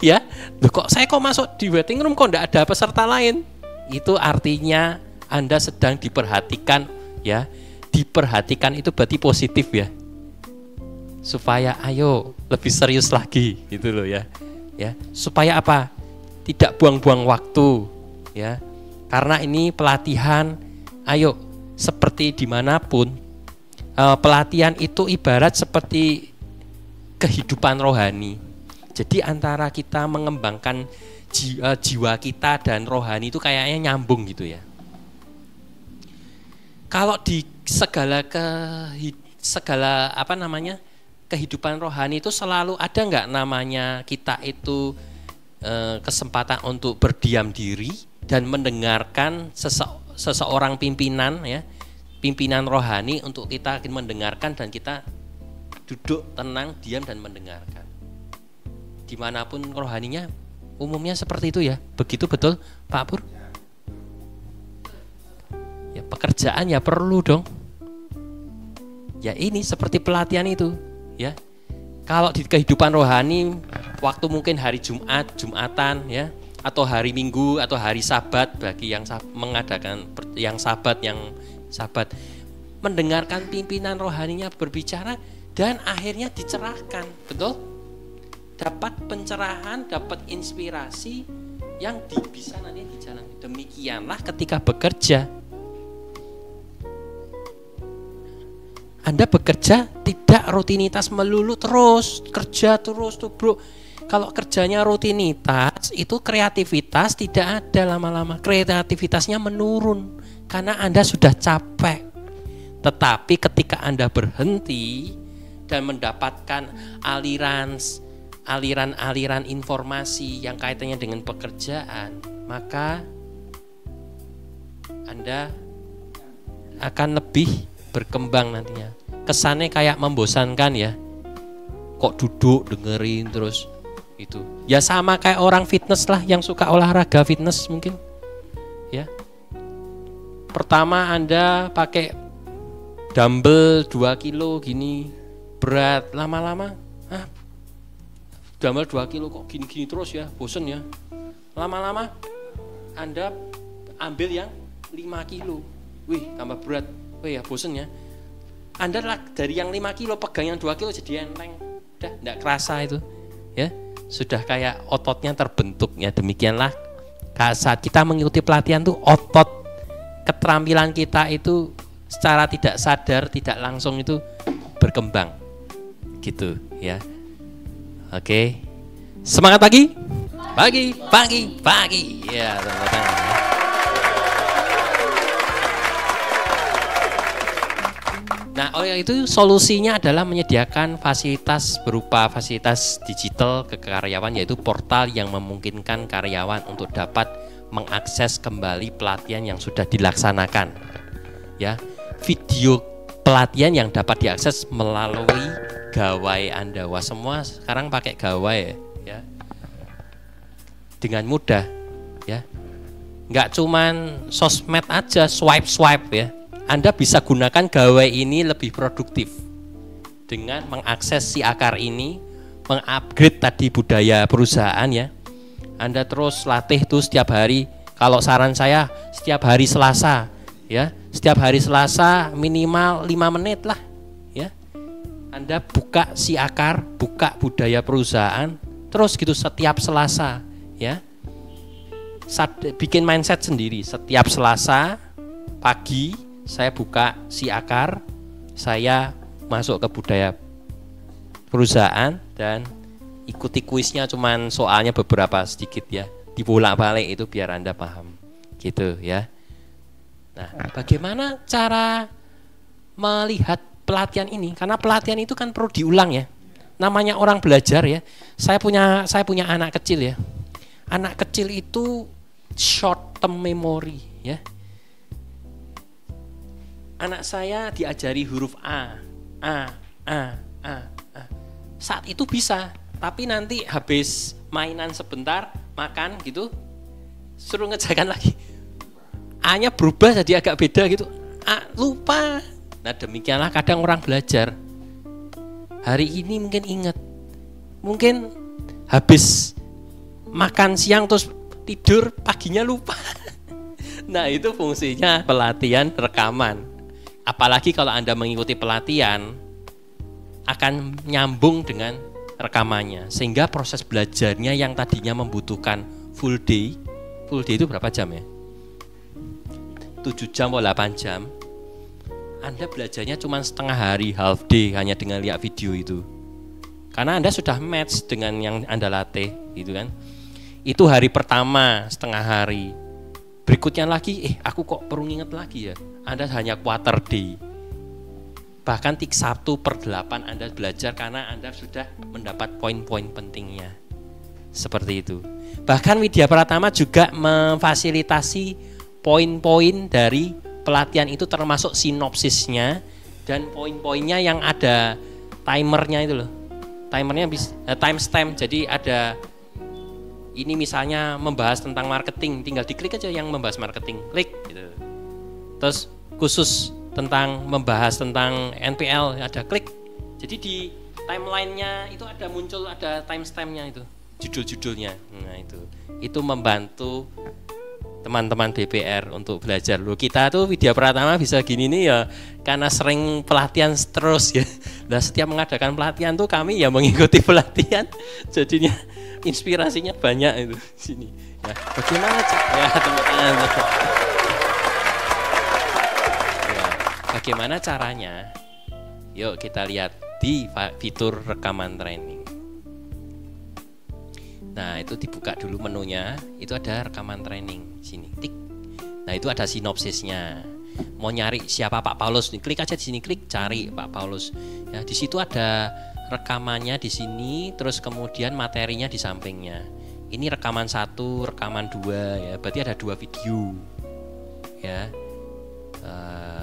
Ya, loh kok saya masuk di waiting room kok enggak ada peserta lain? Itu artinya Anda sedang diperhatikan, ya. Diperhatikan itu berarti positif, ya. Supaya ayo lebih serius lagi gitu loh, ya. Ya, supaya apa? Tidak buang-buang waktu, ya. Karena ini pelatihan, ayo seperti dimanapun, pelatihan itu ibarat seperti kehidupan rohani. Jadi antara kita mengembangkan jiwa kita dan rohani itu kayaknya nyambung gitu, ya. Kalau di segala kehidupan rohani itu selalu ada nggak namanya kita itu kesempatan untuk berdiam diri dan mendengarkan seseorang pimpinan, ya, pimpinan rohani, untuk kita mendengarkan dan kita duduk tenang, diam dan mendengarkan. Dimanapun rohaninya umumnya seperti itu, ya. Begitu betul Pak Pur? Ya, pekerjaan ya perlu dong. Ya ini seperti pelatihan itu, ya. Kalau di kehidupan rohani, waktu mungkin hari Jumat, Jumatan, ya, atau hari Minggu atau hari Sabat bagi yang mengadakan yang Sabat, mendengarkan pimpinan rohaninya berbicara dan akhirnya dicerahkan, betul? Dapat pencerahan, dapat inspirasi yang bisa nanti dijalani. Demikianlah ketika bekerja. Anda bekerja tidak rutinitas melulu terus, kerja terus tuh bro. Kalau kerjanya rutinitas, itu kreativitas tidak ada lama-lama. Kreativitasnya menurun karena Anda sudah capek. Tetapi ketika Anda berhenti dan mendapatkan aliran informasi yang kaitannya dengan pekerjaan, maka Anda akan lebih berkembang nantinya. Kesannya kayak membosankan, ya. Kok duduk dengerin terus itu. Ya sama kayak orang fitness lah, yang suka olahraga fitness mungkin, ya. Pertama Anda pakai dumbbell 2 kilo gini berat, lama-lama dumbbell 2 kilo kok gini-gini terus, ya, bosen, ya. Lama-lama Anda ambil yang 5 kilo, wih tambah berat. Oh ya bosen, ya. Anda dari yang 5 kilo pegang yang 2 kilo jadi enteng. Udah enggak kerasa itu, ya. Sudah kayak ototnya terbentuk, ya. Demikianlah saat kita mengikuti pelatihan tuh, otot keterampilan kita itu secara tidak sadar, tidak langsung itu berkembang. Gitu, ya. Oke. Semangat pagi. Pagi. Ya, tepuk tangan. Nah, itu solusinya adalah menyediakan fasilitas berupa fasilitas digital ke karyawan, yaitu portal yang memungkinkan karyawan untuk dapat mengakses kembali pelatihan yang sudah dilaksanakan. Ya, video pelatihan yang dapat diakses melalui gawai Anda. Wah, semua sekarang pakai gawai, ya. Dengan mudah, ya. Nggak cuman sosmed aja, swipe, ya. Anda bisa gunakan gawai ini lebih produktif dengan mengakses si akar ini, mengupgrade tadi budaya perusahaan, ya. Anda terus latih tuh setiap hari. Kalau saran saya setiap hari Selasa, ya. Setiap hari Selasa minimal 5 menit lah, ya. Anda buka si akar, buka budaya perusahaan, terus gitu setiap Selasa, ya. Bikin mindset sendiri. Setiap Selasa pagi saya buka si akar, saya masuk ke budaya perusahaan dan ikuti kuisnya, cuman soalnya beberapa sedikit, ya. Dibolak-balik itu biar Anda paham. Gitu, ya. Nah, bagaimana cara melihat pelatihan ini? Karena pelatihan itu kan perlu diulang, ya. namanya orang belajar ya. Saya punya anak kecil ya. Anak kecil itu short term memory ya. Anak saya diajari huruf A. Saat itu bisa, tapi nanti habis mainan sebentar, makan gitu, suruh ngerjakan lagi. A-nya berubah jadi agak beda gitu. Lupa. Nah demikianlah kadang orang belajar. Hari ini mungkin ingat, mungkin habis makan siang terus tidur, paginya lupa. Nah itu fungsinya pelatihan rekaman. Apalagi kalau Anda mengikuti pelatihan, akan nyambung dengan rekamannya. Sehingga proses belajarnya yang tadinya membutuhkan full day itu berapa jam ya? 7 jam atau 8 jam. Anda belajarnya cuma setengah hari, half day, hanya dengan lihat video itu. Karena Anda sudah match dengan yang Anda latih, gitu kan. Itu hari pertama, setengah hari. Berikutnya lagi, aku kok perlu nginget lagi ya. Anda hanya quarter day. Bahkan 1/8 Anda belajar karena Anda sudah mendapat poin-poin pentingnya. Seperti itu. Bahkan Widya Pratama juga memfasilitasi poin-poin dari pelatihan itu, termasuk sinopsisnya dan poin-poinnya yang ada timernya itu loh. Timernya timestamp. Jadi ada ini misalnya membahas tentang marketing, tinggal diklik aja yang membahas marketing, klik gitu. Terus khusus tentang membahas tentang NPL ada klik. Jadi di timelinenya itu ada muncul ada timestampnya itu, judul-judulnya. Nah itu membantu teman-teman BPR untuk belajar. Loh kita tuh Widya Pratama bisa gini nih ya karena sering pelatihan terus ya. Nah setiap mengadakan pelatihan tuh kami ya mengikuti pelatihan, jadinya inspirasinya banyak itu sini. Ya, bagaimana ya teman-teman? Ya, bagaimana caranya? Yuk kita lihat di fitur rekaman training. Nah itu dibuka dulu menunya, itu ada rekaman training sini, tik. Nah itu ada sinopsisnya. Mau nyari siapa Pak Paulus, nih klik aja di sini, klik cari Pak Paulus. Ya di situ ada rekamannya di sini, terus kemudian materinya di sampingnya. Ini rekaman 1, rekaman 2 ya, berarti ada 2 video. Ya,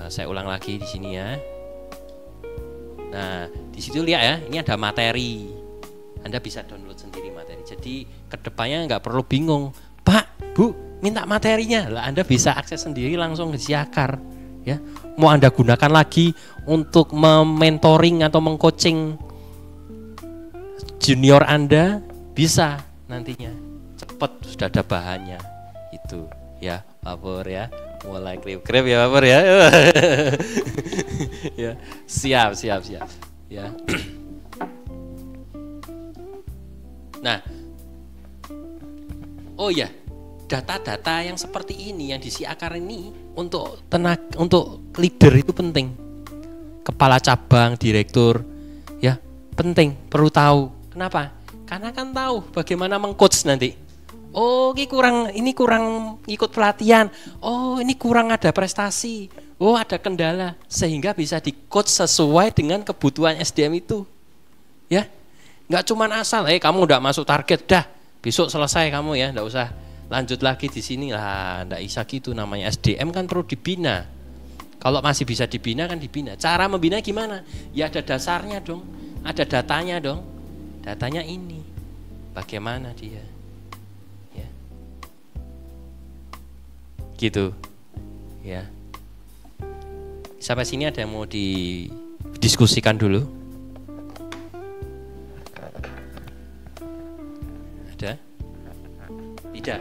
saya ulang lagi di sini ya. Nah di situ lihat ya, ini ada materi. Anda bisa download sendiri materi. Jadi kedepannya nggak perlu bingung, Pak, Bu, minta materinya. Lah Anda bisa akses sendiri langsung di Siakar. Ya, mau Anda gunakan lagi untuk mentoring atau mengcoaching junior Anda bisa nantinya. Cepat sudah ada bahannya. Itu ya, Pak Pur ya. Mulai krip-krip ya Pak Pur ya. Ya, siap. Ya. Nah, oh ya, data-data yang seperti ini yang di Siakar ini untuk leader itu penting. Kepala cabang, direktur, ya penting, perlu tahu. Kenapa? Karena kan tahu bagaimana mengcoach nanti. Oh, ini kurang ikut pelatihan. Oh, ini kurang ada prestasi. Oh, ada kendala, sehingga bisa di-coach sesuai dengan kebutuhan SDM itu. Ya. Nggak cuma asal, kamu udah masuk target, dah besok selesai kamu ya, nggak usah lanjut lagi di sini lah, nggak bisa gitu. Namanya SDM kan perlu dibina. Kalau masih bisa dibina kan dibina. Cara membina gimana? Ya ada dasarnya dong, ada datanya dong. Datanya ini, bagaimana dia, ya, gitu, ya. Sampai sini ada yang mau didiskusikan dulu? Ada? Tidak.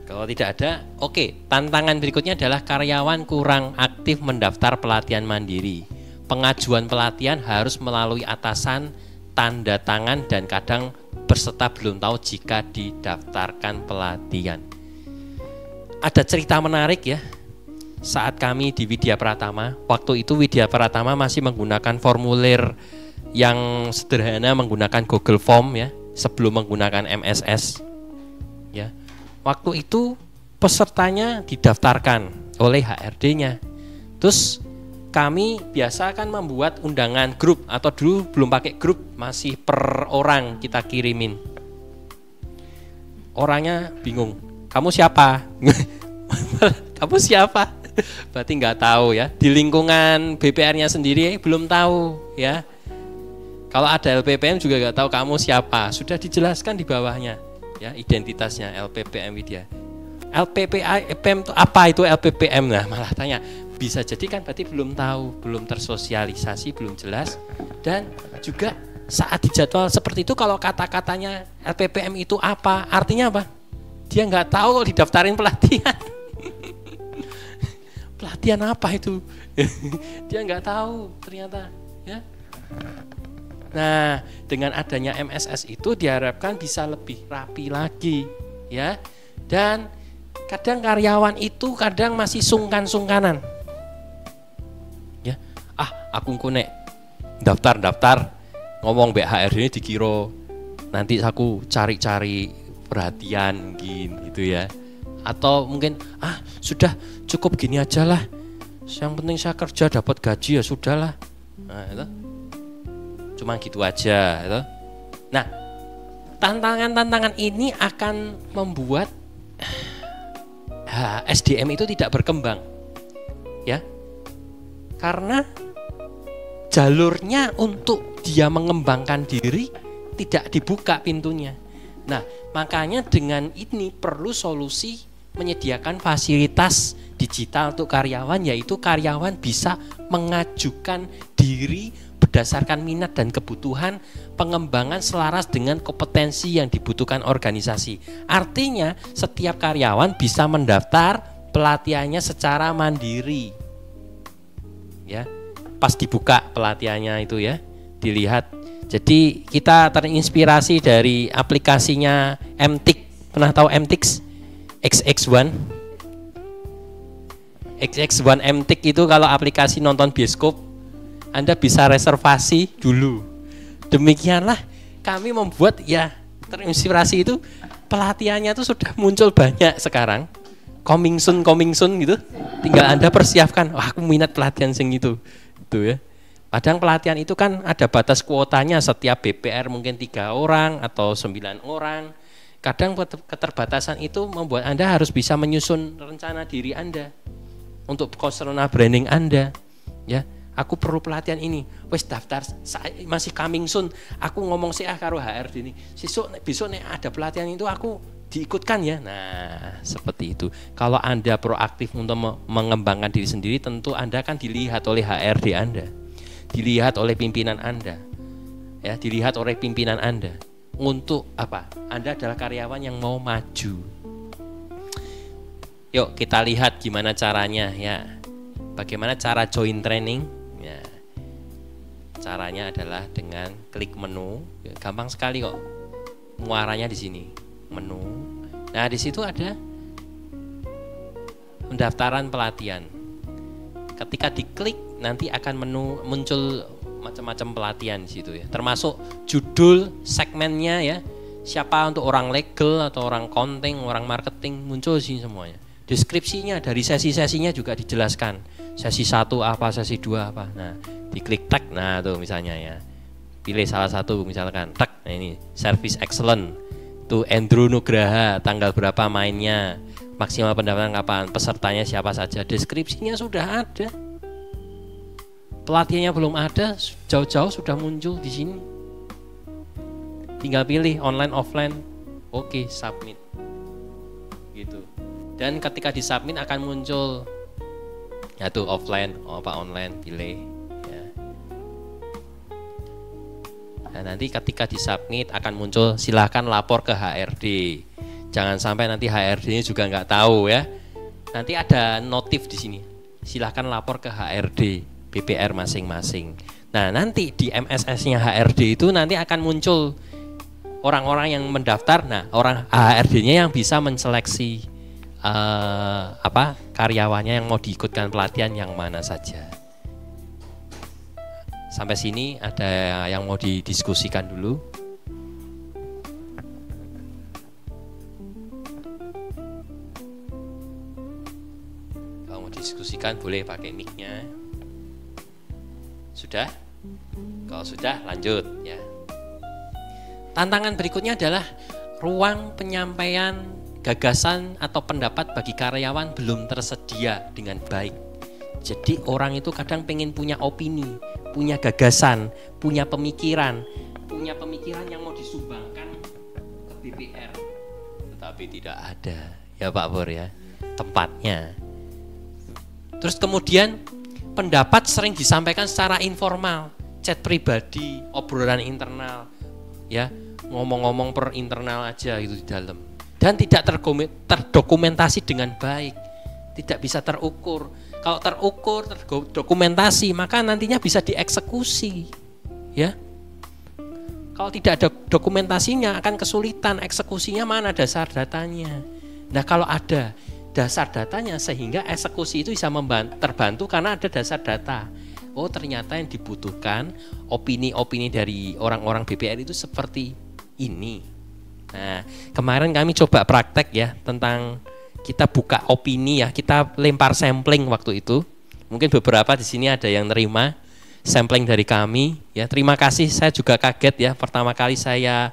Kalau tidak ada, oke. Tantangan berikutnya adalah karyawan kurang aktif mendaftar pelatihan mandiri. Pengajuan pelatihan harus melalui atasan, tanda tangan, dan kadang peserta belum tahu jika didaftarkan pelatihan. Ada cerita menarik ya. Saat kami di Widya Pratama, waktu itu Widya Pratama masih menggunakan formulir yang sederhana, menggunakan Google Form ya. Sebelum menggunakan MSS ya. Waktu itu pesertanya didaftarkan oleh HRD-nya. Terus kami biasa kan membuat undangan grup, atau dulu belum pakai grup, masih per orang kita kirimin. Orangnya bingung, kamu siapa? Kamu siapa? Berarti nggak tahu ya. Di lingkungan BPR-nya sendiri belum tahu ya. Kalau ada LPPM juga nggak tahu kamu siapa. Sudah dijelaskan di bawahnya ya, identitasnya LPPM Widya. LPPM itu apa itu LPPM? Nah, malah tanya. Bisa jadi kan berarti belum tahu, belum tersosialisasi, belum jelas. Dan juga saat dijadwal seperti itu, kalau kata-katanya LPPM itu apa, artinya apa? Dia nggak tahu kalau didaftarin pelatihan. Pelatihan apa itu? Dia nggak tahu ternyata ya. Nah, dengan adanya MSS itu diharapkan bisa lebih rapi lagi ya. Dan kadang karyawan itu kadang masih sungkan-sungkanan. Ya, aku nek daftar ngomong BHR ini dikira nanti aku cari-cari perhatian mungkin gitu ya. Atau mungkin sudah cukup gini aja lah, yang penting saya kerja dapat gaji ya sudahlah. Nah, itu cuma gitu aja itu. Nah, tantangan-tantangan ini akan membuat SDM itu tidak berkembang ya, karena jalurnya untuk dia mengembangkan diri tidak dibuka pintunya. Nah, makanya dengan ini perlu solusi menyediakan fasilitas digital untuk karyawan, yaitu karyawan bisa mengajukan diri berdasarkan minat dan kebutuhan, pengembangan selaras dengan kompetensi yang dibutuhkan organisasi. Artinya setiap karyawan bisa mendaftar pelatihannya secara mandiri ya, pas dibuka pelatihannya itu ya, dilihat. Jadi kita terinspirasi dari aplikasinya MTIK. Pernah tahu MTIK? XX1 MTIK itu kalau aplikasi nonton bioskop, Anda bisa reservasi dulu. Demikianlah kami membuat ya, terinspirasi itu pelatihannya itu sudah muncul banyak sekarang. Coming soon gitu. Tinggal Anda persiapkan, aku minat pelatihan sing itu ya. Padahal pelatihan itu kan ada batas kuotanya, setiap BPR mungkin 3 orang atau 9 orang. Kadang keterbatasan itu membuat Anda harus bisa menyusun rencana diri Anda untuk personal branding Anda. Ya, aku perlu pelatihan ini. Wes daftar, masih coming soon. Aku ngomong sih karo HRD ini. Besok nih ada pelatihan itu aku diikutkan ya. Nah, seperti itu. Kalau Anda proaktif untuk mengembangkan diri sendiri, tentu Anda akan dilihat oleh HRD Anda. Dilihat oleh pimpinan Anda. Ya, dilihat oleh pimpinan Anda. Untuk apa? Anda adalah karyawan yang mau maju. Yuk kita lihat gimana caranya ya. Bagaimana cara join training? Ya. Caranya adalah dengan klik menu. Ya, gampang sekali kok. Muaranya di sini, menu. Nah, di situ ada pendaftaran pelatihan. Ketika diklik nanti akan muncul macam-macam pelatihan di situ ya, termasuk judul segmennya ya, siapa untuk orang legal atau orang konten, orang marketing, muncul sih semuanya. Deskripsinya dari sesi-sesinya juga dijelaskan, sesi 1 apa, sesi 2 apa. Nah, diklik tag, nah tuh misalnya ya, pilih salah satu misalkan tag. Nah ini service excellent tuh Andrew Nugraha, tanggal berapa mainnya, maksimal pendaftaran kapan, pesertanya siapa saja, deskripsinya sudah ada. Pelatihannya belum ada, jauh-jauh sudah muncul di sini. Tinggal pilih online offline, oke, submit, gitu. Dan ketika disubmit akan muncul, ya tuh offline, apa online, pilih. Ya. Nah, nanti ketika disubmit akan muncul, silahkan lapor ke HRD. Jangan sampai nanti HRD-nya juga nggak tahu ya. Nanti ada notif di sini, silahkan lapor ke HRD. BPR masing-masing. Nah, nanti di MSS-nya HRD itu nanti akan muncul orang-orang yang mendaftar. Nah, orang HRD-nya yang bisa menseleksi karyawannya yang mau diikutkan pelatihan yang mana saja. Sampai sini ada yang mau didiskusikan dulu? Kalau mau didiskusikan boleh pakai mic-nya. Sudah? Kalau sudah lanjut ya. Tantangan berikutnya adalah ruang penyampaian gagasan atau pendapat bagi karyawan belum tersedia dengan baik. Jadi orang itu kadang pengen punya opini, punya gagasan, punya pemikiran yang mau disumbangkan ke BPR, tetapi tidak ada ya Pak Pur ya tempatnya. Terus kemudian pendapat sering disampaikan secara informal, chat pribadi, obrolan internal, ya ngomong-ngomong per internal aja itu di dalam, dan tidak terdokumentasi dengan baik, tidak bisa terukur. Kalau terukur, terdokumentasi, maka nantinya bisa dieksekusi, ya. Kalau tidak ada dokumentasinya akan kesulitan, eksekusinya mana dasar datanya. Nah kalau ada dasar datanya sehingga eksekusi itu bisa terbantu karena ada dasar data. Oh ternyata yang dibutuhkan opini-opini dari orang-orang BPR itu seperti ini. Nah kemarin kami coba praktek ya tentang kita buka opini ya, kita lempar sampling waktu itu. Mungkin beberapa di sini ada yang nerima sampling dari kami ya. Terima kasih, saya juga kaget ya pertama kali saya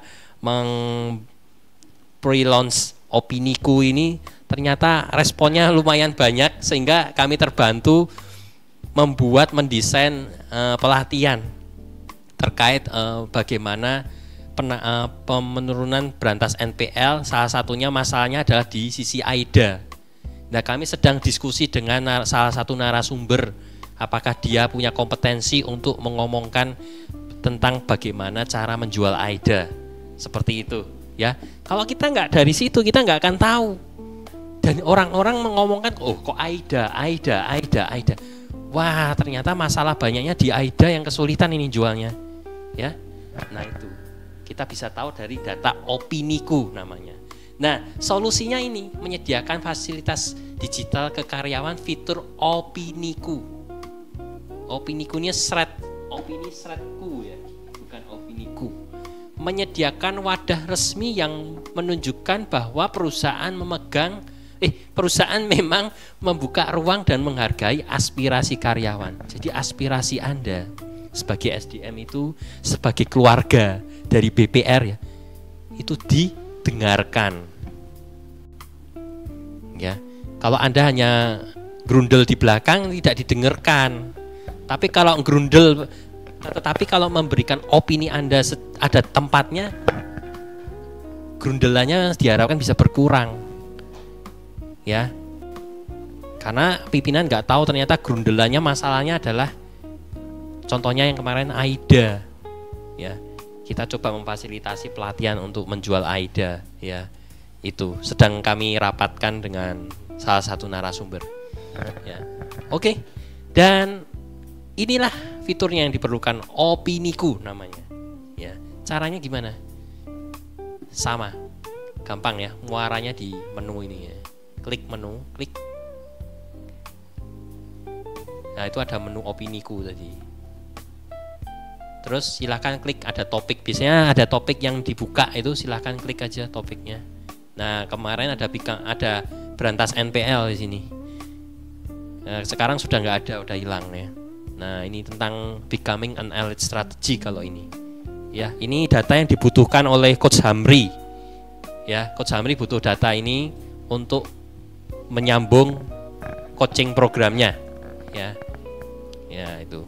pre-launch opiniku ini ternyata responnya lumayan banyak sehingga kami terbantu mendesain pelatihan terkait bagaimana penurunan berantas NPL. Salah satunya masalahnya adalah di sisi AIDA. Nah kami sedang diskusi dengan salah satu narasumber apakah dia punya kompetensi untuk mengomongkan tentang bagaimana cara menjual AIDA seperti itu ya. Kalau kita nggak dari situ kita nggak akan tahu. Dan orang-orang mengomongkan oh kok AIDA. Wah ternyata masalah banyaknya di AIDA yang kesulitan ini jualnya ya. Nah itu kita bisa tahu dari data opiniku namanya. Nah solusinya ini menyediakan fasilitas digital ke karyawan fitur opiniku. Opinikunya opini threadku ya, bukan opiniku. Menyediakan wadah resmi yang menunjukkan bahwa perusahaan memang membuka ruang dan menghargai aspirasi karyawan. Jadi aspirasi Anda sebagai SDM itu sebagai keluarga dari BPR ya, itu didengarkan. Ya, kalau Anda hanya grundel di belakang tidak didengarkan. Tapi kalau memberikan opini Anda ada tempatnya, grundelannya diharapkan bisa berkurang, ya. Karena pimpinan nggak tahu ternyata grundelannya masalahnya adalah, contohnya yang kemarin AIDA, ya. Kita coba memfasilitasi pelatihan untuk menjual AIDA, ya. Itu sedang kami rapatkan dengan salah satu narasumber, ya. Oke, dan inilah fiturnya yang diperlukan, opiniku namanya. Ya, caranya gimana? Sama, gampang ya. Muaranya di menu ini ya. Klik menu, klik. Nah itu ada menu opiniku tadi. Terus silahkan klik ada topik. Biasanya ada topik yang dibuka itu silahkan klik aja topiknya. Nah kemarin ada berantas NPL di sini. Nah, sekarang sudah nggak ada, udah hilang ya. Nah ini tentang becoming an elite strategy kalau ini. Ya ini data yang dibutuhkan oleh Coach Hamri. Ya Coach Hamri butuh data ini untuk menyambung coaching programnya. Ya itu.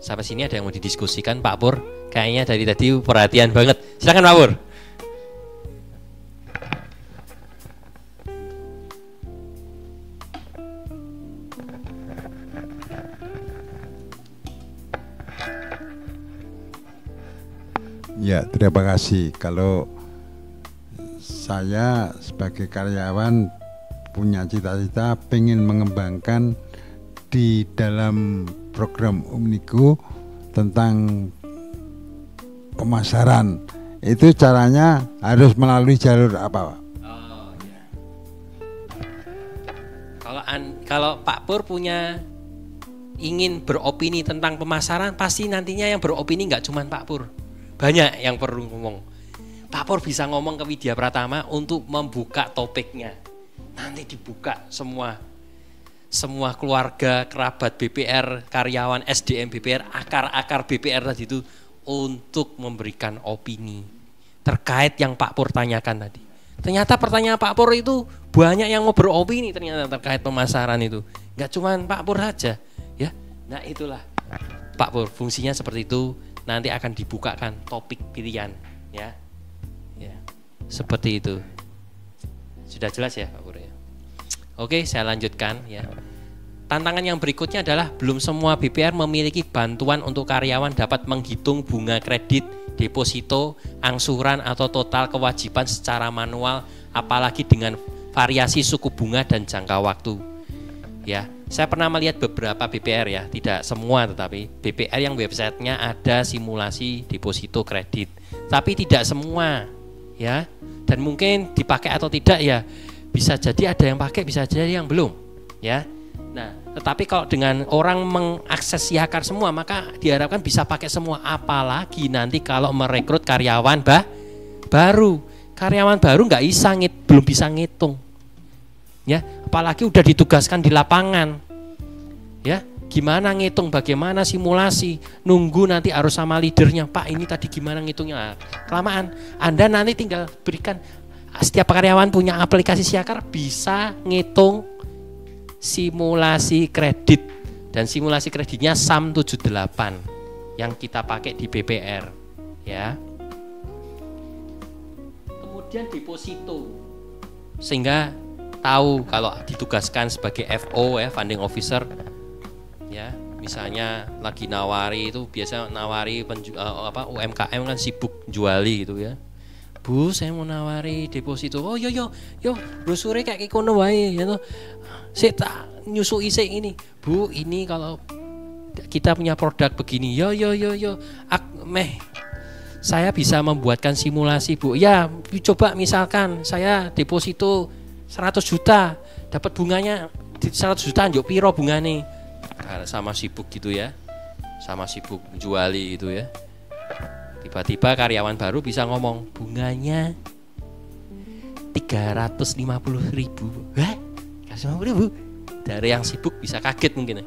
Sampai sini ada yang mau didiskusikan Pak Pur? Kayaknya dari tadi perhatian banget. Silakan Pak Pur. Ya, terima kasih. Kalau saya sebagai karyawan punya cita-cita pengen mengembangkan di dalam program Omniku tentang pemasaran. Itu caranya harus melalui jalur apa, Pak? Oh, ya. Kalau Pak Pur ingin beropini tentang pemasaran, pasti nantinya yang beropini nggak cuma Pak Pur. Banyak yang perlu ngomong. Pak Pur bisa ngomong ke Widya Pratama untuk membuka topiknya. Nanti dibuka semua semua keluarga, kerabat BPR, karyawan SDM BPR, akar-akar BPR tadi itu untuk memberikan opini terkait yang Pak Pur tanyakan tadi. Ternyata pertanyaan Pak Pur itu banyak yang mau beropini ternyata terkait pemasaran itu. Enggak cuma Pak Pur saja, ya. Nah, itulah Pak Pur, fungsinya seperti itu. Nanti akan dibukakan topik pilihan, ya. Ya. Seperti itu. Sudah jelas ya, Pak Pur ya. Oke, saya lanjutkan ya. Tantangan yang berikutnya adalah belum semua BPR memiliki bantuan untuk karyawan dapat menghitung bunga kredit, deposito, angsuran atau total kewajiban secara manual, apalagi dengan variasi suku bunga dan jangka waktu. Ya, saya pernah melihat beberapa BPR ya, tidak semua tetapi BPR yang websitenya ada simulasi deposito kredit, tapi tidak semua ya. Dan mungkin dipakai atau tidak ya. Bisa jadi ada yang pakai, bisa jadi yang belum, ya. Nah, tetapi kalau dengan orang mengakses Siakar semua, maka diharapkan bisa pakai semua. Apalagi nanti kalau merekrut karyawan baru, karyawan baru nggak bisa belum bisa ngitung, ya. Apalagi udah ditugaskan di lapangan, ya. Gimana ngitung, bagaimana simulasi, nunggu nanti harus sama leadernya, Pak ini tadi gimana ngitungnya, kelamaan. Anda nanti tinggal berikan. Setiap karyawan punya aplikasi Siakar bisa ngitung simulasi kredit, dan simulasi kreditnya SAM 78 yang kita pakai di BPR ya. Kemudian deposito, sehingga tahu kalau ditugaskan sebagai FO ya, funding officer ya, misalnya lagi nawari itu biasa nawari UMKM kan sibuk juali gitu ya. Bu, saya mau nawari deposito. Oh yo, brosure kayak kono wae ya toh. Saya tak nyusui sik ini. Bu, ini kalau kita punya produk begini. Yo. Saya bisa membuatkan simulasi, Bu. Ya, coba misalkan saya deposito 100 juta, dapat bunganya 100 juta, njuk piro bungane? Sama sibuk gitu ya. Sama sibuk juali gitu ya. Tiba-tiba karyawan baru bisa ngomong bunganya 350.000. Hah? 350.000? Dari yang sibuk bisa kaget mungkin.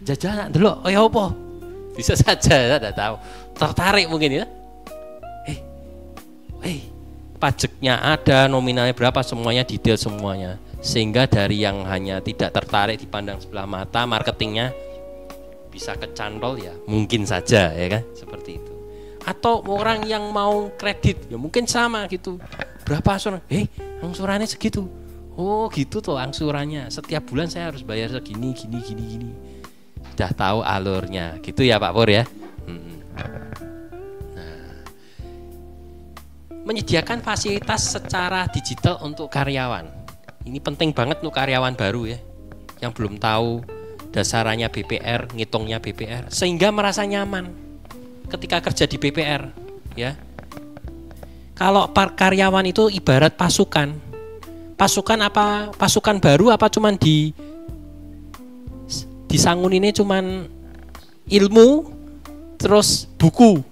Jajan delok ya apa? Bisa saja tidak tahu. Tertarik mungkin ya. Pajaknya ada, nominalnya berapa, semuanya detail semuanya. Sehingga dari yang hanya tidak tertarik dipandang sebelah mata, marketingnya bisa kecantol ya, mungkin saja ya kan, seperti itu. Atau orang yang mau kredit ya mungkin sama gitu. Berapa angsuran? Angsurannya segitu. Oh gitu tuh angsurannya. Setiap bulan saya harus bayar segini, gini. Sudah tahu alurnya, gitu ya Pak Pur ya. Nah, menyediakan fasilitas secara digital untuk karyawan. Ini penting banget untuk karyawan baru ya, yang belum tahu dasarannya BPR, ngitungnya BPR, sehingga merasa nyaman ketika kerja di BPR ya. Kalau karyawan itu ibarat pasukan. Pasukan apa? Pasukan baru apa cuman disangun ini cuman ilmu terus buku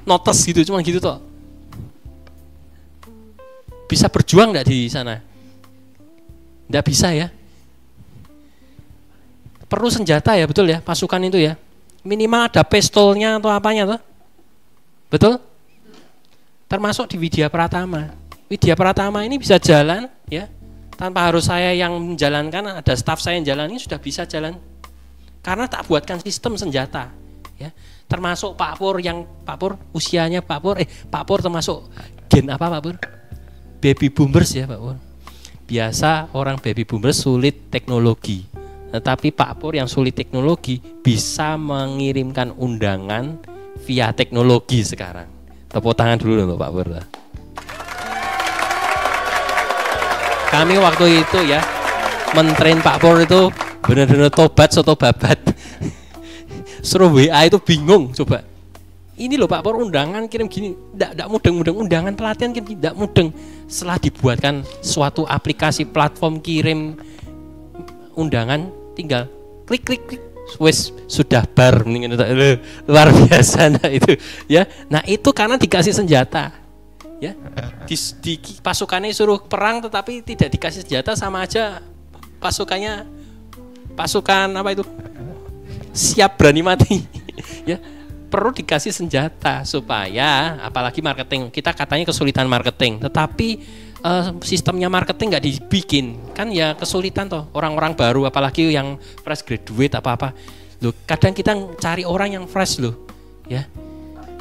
notes gitu, cuman gitu toh. Bisa berjuang enggak di sana? Enggak bisa ya. Perlu senjata ya, betul ya, pasukan itu ya. Minimal ada pistolnya atau apanya toh. Betul? Termasuk di Widya Pratama. Widya Pratama ini bisa jalan ya. Tanpa harus saya yang menjalankan, ada staf saya yang jalan, ini sudah bisa jalan. Karena tak buatkan sistem senjata ya. Termasuk Pak Pur usianya Pak Pur termasuk gen apa Pak Pur? Baby boomers ya Pak Pur. Biasa orang baby boomers sulit teknologi. Tetapi Pak Pur yang sulit teknologi bisa mengirimkan undangan via teknologi sekarang. Tepuk tangan dulu untuk Pak Pur. Kami waktu itu ya mentrain Pak Pur itu benar-benar tobat soto babat. Suruh WA itu bingung coba. Ini loh Pak Pur undangan kirim gini, enggak mudeng undangan pelatihan kirim tidak mudeng. Setelah dibuatkan suatu aplikasi platform kirim undangan, tinggal klik wes sudah bar, luar biasa nah itu ya. Nah itu karena dikasih senjata Ya, di pasukannya suruh perang tetapi tidak dikasih senjata, sama aja pasukan apa itu siap berani mati. Ya, perlu dikasih senjata supaya, apalagi marketing, kita katanya kesulitan marketing, tetapi sistemnya marketing nggak dibikin, kan ya kesulitan toh, orang-orang baru apalagi yang fresh graduate apa-apa. Loh, kadang kita cari orang yang fresh loh, ya.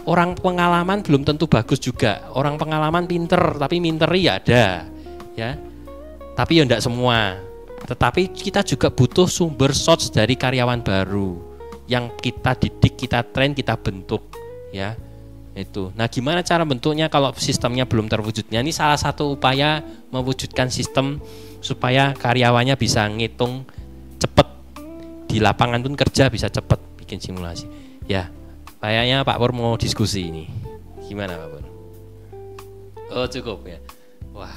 Orang pengalaman belum tentu bagus juga. Orang pengalaman pinter, tapi minteri ya ada, ya. Tapi ya enggak semua. Tetapi kita juga butuh sumber source dari karyawan baru yang kita didik, kita train, kita bentuk, ya. Itu. Nah, gimana cara bentuknya kalau sistemnya belum terwujudnya? Ini salah satu upaya mewujudkan sistem supaya karyawannya bisa ngitung cepet, di lapangan pun kerja bisa cepet bikin simulasi, ya. Kayaknya Pak Pur mau diskusi ini. Gimana Pak Pur? Oh, cukup ya. Wah.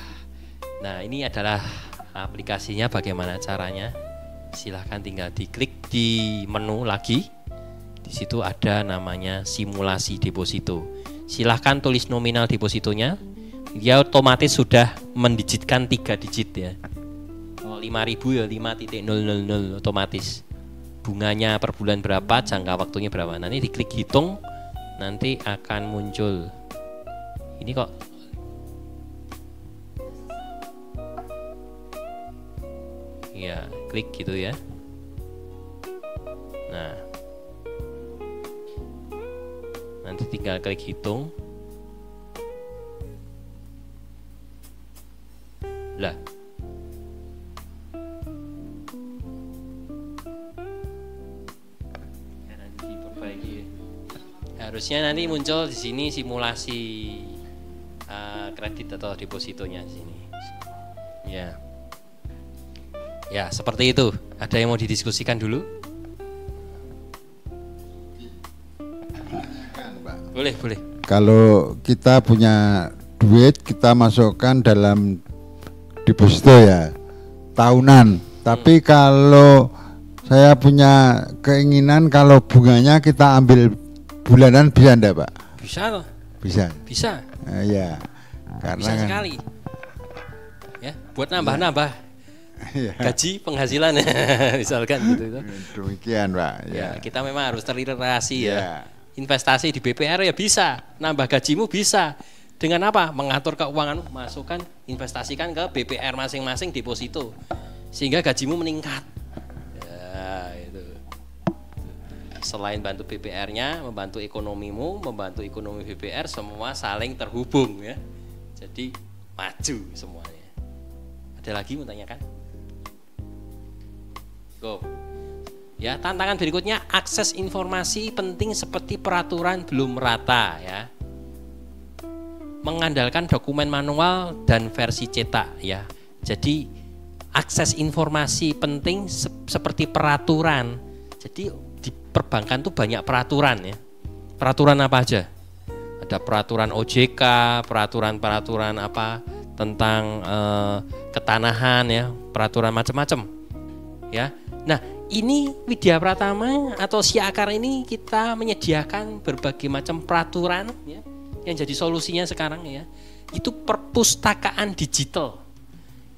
Nah, ini adalah aplikasinya, bagaimana caranya. Silahkan tinggal diklik di menu lagi. Di situ ada namanya simulasi deposito. Silahkan tulis nominal depositonya. Dia otomatis sudah mendigitkan 3 digit ya. Kalau 5.000 ya 5.000 otomatis. Bunganya per bulan berapa, jangka waktunya berapa. Nanti diklik hitung, nanti akan muncul. Ini kok ya, klik gitu ya. Nah, nanti tinggal klik hitung. Lah, harusnya nanti muncul di sini simulasi kredit atau depositonya di sini. Ya. Ya, seperti itu. Ada yang mau didiskusikan dulu? Boleh. Kalau kita punya duit, kita masukkan dalam deposito ya, tahunan. Tapi kalau saya punya keinginan kalau bunganya kita ambil bulanan, bisa enggak Pak? Bisa loh. Bisa. Ya. Karena bisa sekali. Ya, buat nambah-nambah gaji penghasilan misalkan gitu. Demikian Pak. Ya, kita memang harus terliterasi ya. Investasi di BPR ya bisa, nambah gajimu bisa. Dengan apa? Mengatur keuangan, masukkan, investasikan ke BPR masing-masing deposito. Sehingga gajimu meningkat. Ya, itu. Selain bantu BPR-nya, membantu ekonomimu, membantu ekonomi BPR, semua saling terhubung ya. Jadi maju semuanya. Ada lagi mau tanyakan? Go. Ya, tantangan berikutnya, akses informasi penting seperti peraturan belum merata ya. Mengandalkan dokumen manual dan versi cetak ya. Jadi akses informasi penting seperti peraturan. Jadi di perbankan tuh banyak peraturan ya. Peraturan apa aja? Ada peraturan OJK, peraturan apa tentang ketanahan ya, peraturan macam-macam. Ya. Nah, ini Widya Pratama atau Siakar ini kita menyediakan berbagai macam peraturan ya. Yang jadi solusinya sekarang ya, itu perpustakaan digital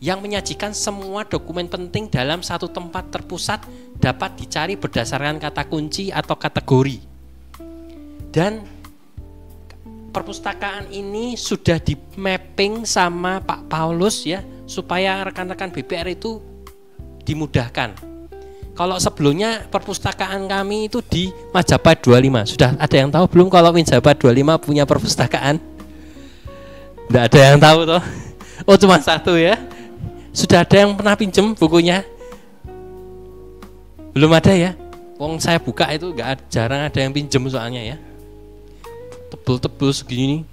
yang menyajikan semua dokumen penting dalam satu tempat terpusat, dapat dicari berdasarkan kata kunci atau kategori. Dan perpustakaan ini sudah di mapping sama Pak Paulus ya, supaya rekan-rekan BPR itu dimudahkan. Kalau sebelumnya perpustakaan kami itu di Majapahit 25. Sudah ada yang tahu belum kalau Majapahit 25 punya perpustakaan? Tidak ada yang tahu toh. Oh, cuma satu ya. Sudah ada yang pernah pinjem bukunya? Belum ada ya. Wong saya buka itu jarang ada yang pinjem soalnya ya. Tebel-tebel segini.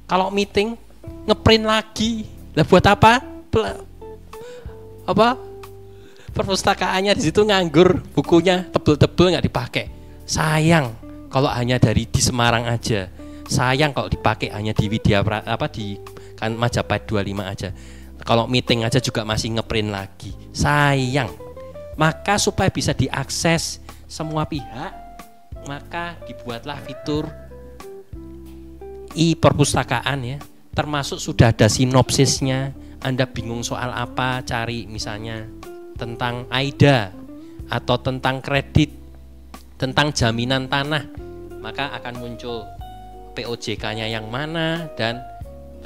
Kalau meeting ngeprint lagi. Lah buat apa? Perpustakaannya di situ nganggur, bukunya tebel-tebel nggak dipakai. Sayang kalau hanya di Semarang aja. Sayang kalau dipakai hanya di di kan Majapahit 25 aja. Kalau meeting aja juga masih ngeprint lagi. Sayang. Maka supaya bisa diakses semua pihak, maka dibuatlah fitur e-perpustakaan ya. termasuk sudah ada sinopsisnya. Anda bingung soal apa, cari misalnya tentang AIDA atau tentang kredit, tentang jaminan tanah, maka akan muncul POJK-nya yang mana dan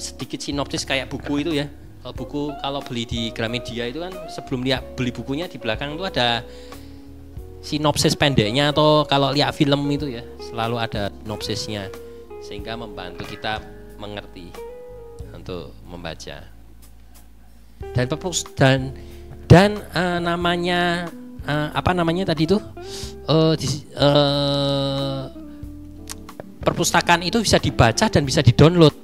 sedikit sinopsis kayak buku itu ya. Kalau buku kalau beli di Gramedia itu kan sebelum beli bukunya di belakang itu ada sinopsis pendeknya, atau kalau lihat film itu ya selalu ada sinopsisnya sehingga membantu kita mengerti untuk membaca. Dan namanya apa namanya tadi itu perpustakaan itu bisa dibaca dan bisa didownload.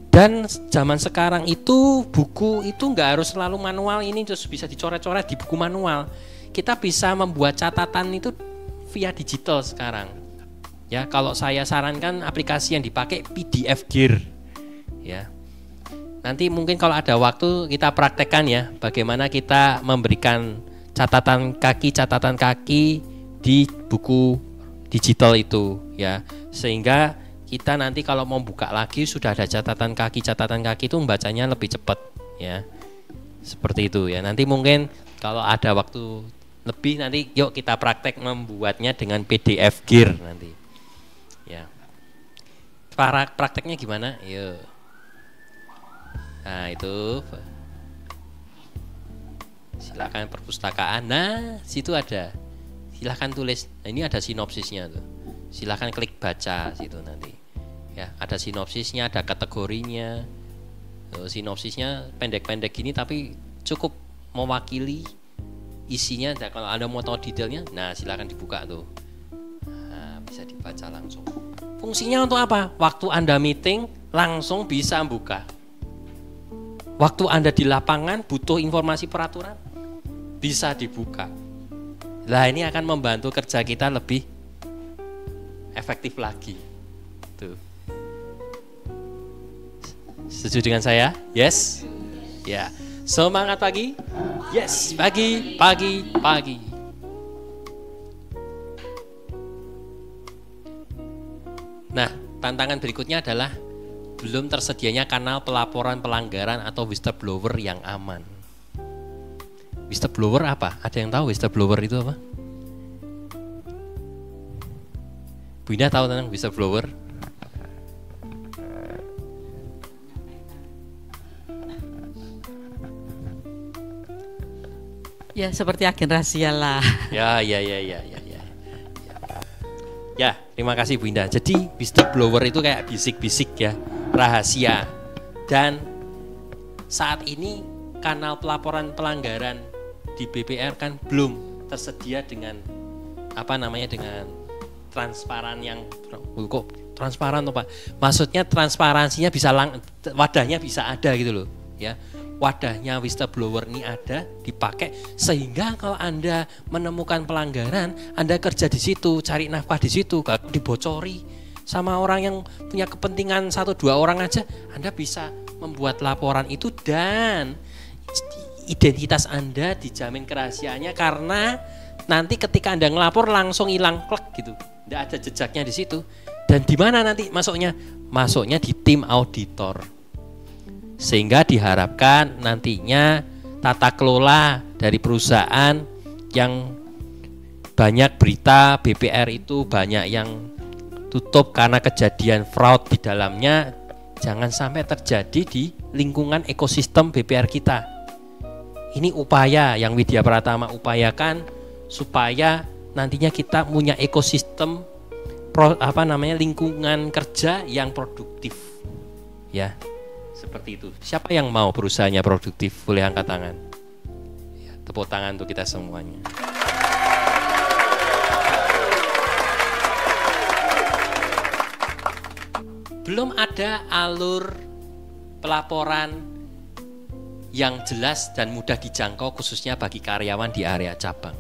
Dan zaman sekarang itu buku itu nggak harus selalu manual, ini terus bisa dicoret-coret di buku manual. Kita bisa membuat catatan itu via digital sekarang. Ya, kalau saya sarankan aplikasi yang dipakai PDF Gear. Ya. Nanti mungkin kalau ada waktu kita praktekkan ya, bagaimana kita memberikan catatan kaki di buku digital itu ya, sehingga kita nanti kalau mau buka lagi sudah ada catatan kaki itu membacanya lebih cepat ya, seperti itu ya. Nanti mungkin kalau ada waktu lebih nanti yuk kita praktek membuatnya dengan PDF Gear nanti ya. Prakteknya gimana? Yuk. Nah itu silakan perpustakaan. Nah situ ada, silakan tulis. Nah, ini ada sinopsisnya tuh. Silakan klik baca situ nanti. Ya ada sinopsisnya, ada kategorinya. Sinopsisnya pendek-pendek gini tapi cukup mewakili isinya. Dan kalau Anda mau tahu detailnya, nah silakan dibuka tuh. Nah, bisa dibaca langsung. Fungsinya untuk apa? Waktu Anda meeting langsung bisa buka. Waktu Anda di lapangan butuh informasi peraturan, bisa dibuka. Nah ini akan membantu kerja kita lebih efektif lagi. Tuh. Setuju dengan saya? Yes? Ya. Semangat pagi? Yes, pagi. Nah, tantangan berikutnya adalah belum tersedianya kanal pelaporan pelanggaran atau whistleblower yang aman. Whistleblower apa? Ada yang tahu whistleblower itu apa? Bu Indah tahu tentang whistleblower? Ya seperti agen rahasia lah. Ya. Ya, terima kasih Bu Indah. Jadi whistleblower itu kayak bisik-bisik ya, rahasia. Dan saat ini kanal pelaporan pelanggaran di BPR kan belum tersedia dengan dengan transparan yang kok transparan tuh Pak. Maksudnya transparansinya bisa wadahnya bisa ada gitu loh ya. Wadahnya whistleblower ini ada, dipakai sehingga kalau Anda menemukan pelanggaran, Anda kerja di situ, cari nafkah di situ, kalau dibocori sama orang yang punya kepentingan 1-2 orang aja, Anda bisa membuat laporan itu dan identitas Anda dijamin kerahasiaannya karena nanti ketika Anda ngelapor langsung hilang klek gitu, tidak ada jejaknya di situ. Dan di mana nanti masuknya? Masuknya di tim auditor. Sehingga diharapkan nantinya tata kelola dari perusahaan yang banyak berita BPR itu banyak yang tutup karena kejadian fraud di dalamnya, jangan sampai terjadi di lingkungan ekosistem BPR kita. Ini upaya yang Widya Pratama upayakan supaya nantinya kita punya ekosistem lingkungan kerja yang produktif. Ya. Seperti itu. Siapa yang mau perusahaannya produktif? Boleh angkat tangan. Ya, tepuk tangan untuk kita semuanya. Belum ada alur pelaporan yang jelas dan mudah dijangkau khususnya bagi karyawan di area cabang.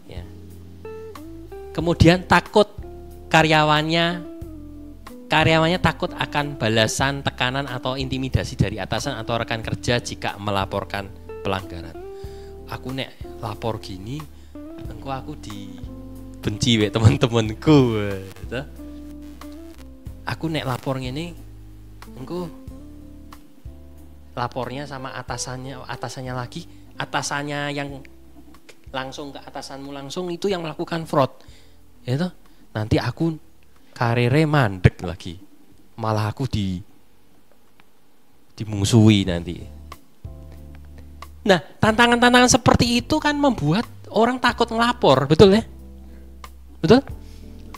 Ya. Kemudian takut karyawannya takut akan balasan, tekanan atau intimidasi dari atasan atau rekan kerja jika melaporkan pelanggaran. Aku nek lapor gini, engko aku dibenci wek teman-temanku. Aku nek lapor ngene, engko lapornya sama atasannya lagi, atasannya yang langsung ke atasanmu langsung itu yang melakukan fraud. Itu nanti aku karirnya mandek lagi. Malah aku dimusuhi nanti. Nah, tantangan-tantangan seperti itu kan membuat orang takut ngelapor, betul ya? Betul?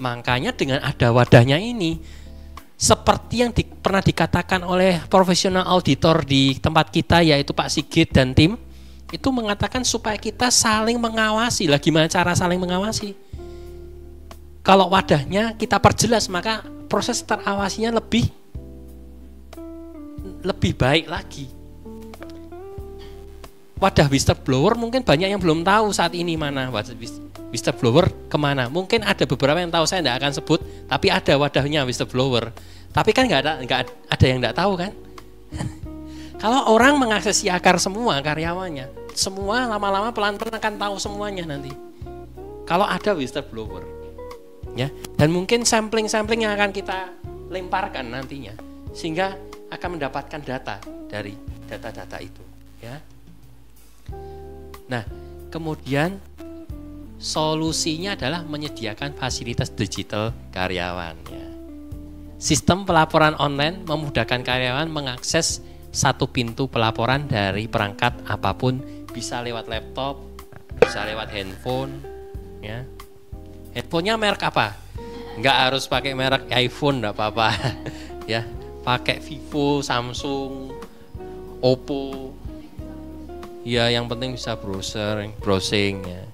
Makanya dengan ada wadahnya ini, seperti yang pernah dikatakan oleh profesional auditor di tempat kita, yaitu Pak Sigit dan tim, itu mengatakan supaya kita saling mengawasi. Lah gimana cara saling mengawasi? Kalau wadahnya kita perjelas, maka proses terawasinya lebih baik lagi. Wadah whistleblower mungkin banyak yang belum tahu saat ini mana whistleblower kemana. Mungkin ada beberapa yang tahu, saya tidak akan sebut, tapi ada wadahnya whistleblower. Tapi kan nggak ada yang tidak tahu kan? Kalau orang mengaksesi akar semua karyawannya, semua lama-lama pelan-pelan akan tahu semuanya nanti. Kalau ada whistleblower, ya, dan mungkin sampling-sampling yang akan kita lemparkan nantinya, sehingga akan mendapatkan data dari data-data itu, ya. Nah, kemudian solusinya adalah menyediakan fasilitas digital karyawan. Ya. Sistem pelaporan online memudahkan karyawan mengakses satu pintu pelaporan dari perangkat apapun, bisa lewat laptop, bisa lewat handphone. Ya. Handphonenya merek apa? Enggak harus pakai merek iPhone, enggak apa-apa. Ya, pakai Vivo, Samsung, Oppo. Ya, yang penting bisa browsing ya.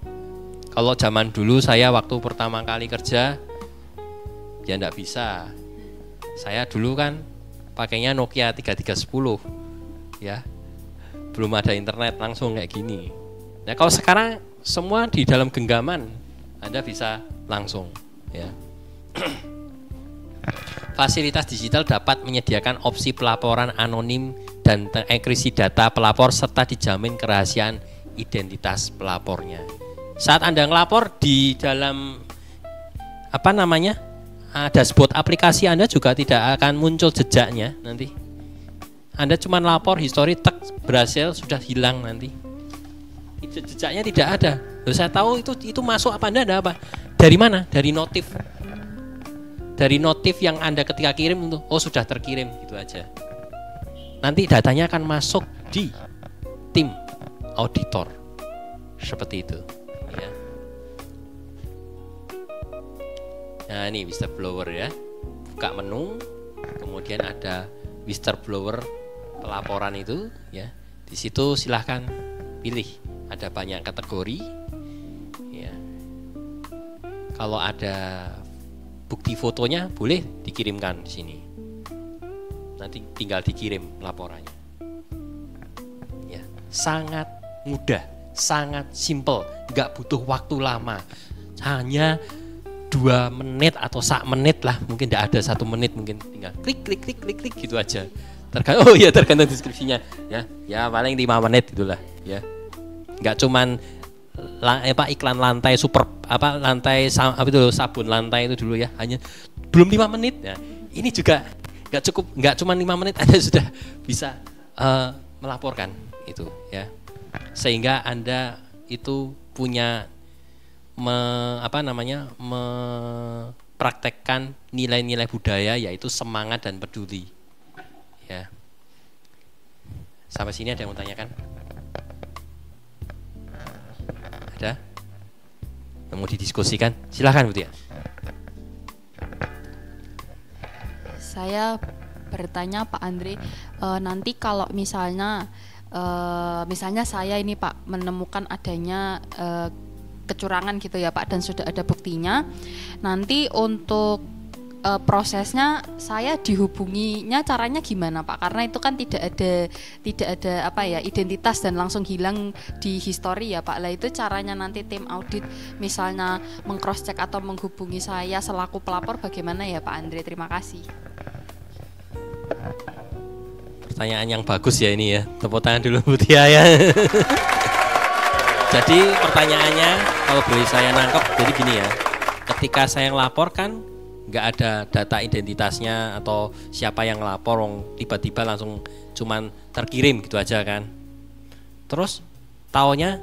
Kalau zaman dulu saya waktu pertama kali kerja ya enggak bisa. Saya dulu kan pakainya Nokia 3310 ya. Belum ada internet langsung kayak gini. Nah, kalau sekarang semua di dalam genggaman, Anda bisa langsung ya. Fasilitas digital dapat menyediakan opsi pelaporan anonim dan enkripsi data pelapor serta dijamin kerahasiaan identitas pelapornya. Saat Anda ngelapor di dalam dashboard aplikasi Anda juga tidak akan muncul jejaknya nanti. Anda cuma lapor history berhasil, sudah hilang nanti. Itu jejaknya tidak ada. Loh, saya tahu itu masuk apa Anda ada apa? Dari mana? Dari notif. Dari notif yang Anda ketika kirim untuk sudah terkirim gitu aja. Nanti datanya akan masuk di tim auditor. Seperti itu, ya. Nah, ini whistleblower ya. Buka menu, kemudian ada whistleblower pelaporan itu ya. Di situ silahkan pilih. Ada banyak kategori. Ya. Kalau ada bukti fotonya boleh dikirimkan di sini. Nanti tinggal dikirim laporannya. Ya, sangat mudah, sangat simple, nggak butuh waktu lama. Hanya 2 menit atau 1 menit lah, mungkin tidak ada 1 menit, mungkin tinggal klik gitu aja. Tergantung deskripsinya, ya paling 5 menit itulah, ya. Nggak cuman iklan lantai lantai sabun lantai itu dulu ya, hanya belum 5 menit ya. Ini juga nggak cuma 5 menit Anda sudah bisa melaporkan itu ya, sehingga Anda itu punya mempraktekkan nilai-nilai budaya, yaitu semangat dan peduli ya. Sampai sini ada yang mau tanyakan? Ada? Yang mau didiskusikan? Silahkan Bu Tia. Saya bertanya Pak Andre, nanti kalau misalnya saya ini Pak menemukan adanya kecurangan gitu ya Pak, dan sudah ada buktinya, nanti untuk prosesnya saya dihubunginya caranya gimana Pak? Karena itu kan tidak ada identitas dan langsung hilang di history ya Pak. Lah itu caranya nanti tim audit misalnya meng-cross check atau menghubungi saya selaku pelapor bagaimana ya Pak Andre? Terima kasih. Pertanyaan yang bagus ya ini ya. Tepuk tangan dulu Bu Tia ya. Jadi pertanyaannya kalau boleh saya nangkep, jadi gini ya. Ketika saya ngelaporkan, nggak ada data identitasnya atau siapa yang lapor, tiba-tiba langsung cuman terkirim gitu aja kan. Terus taunya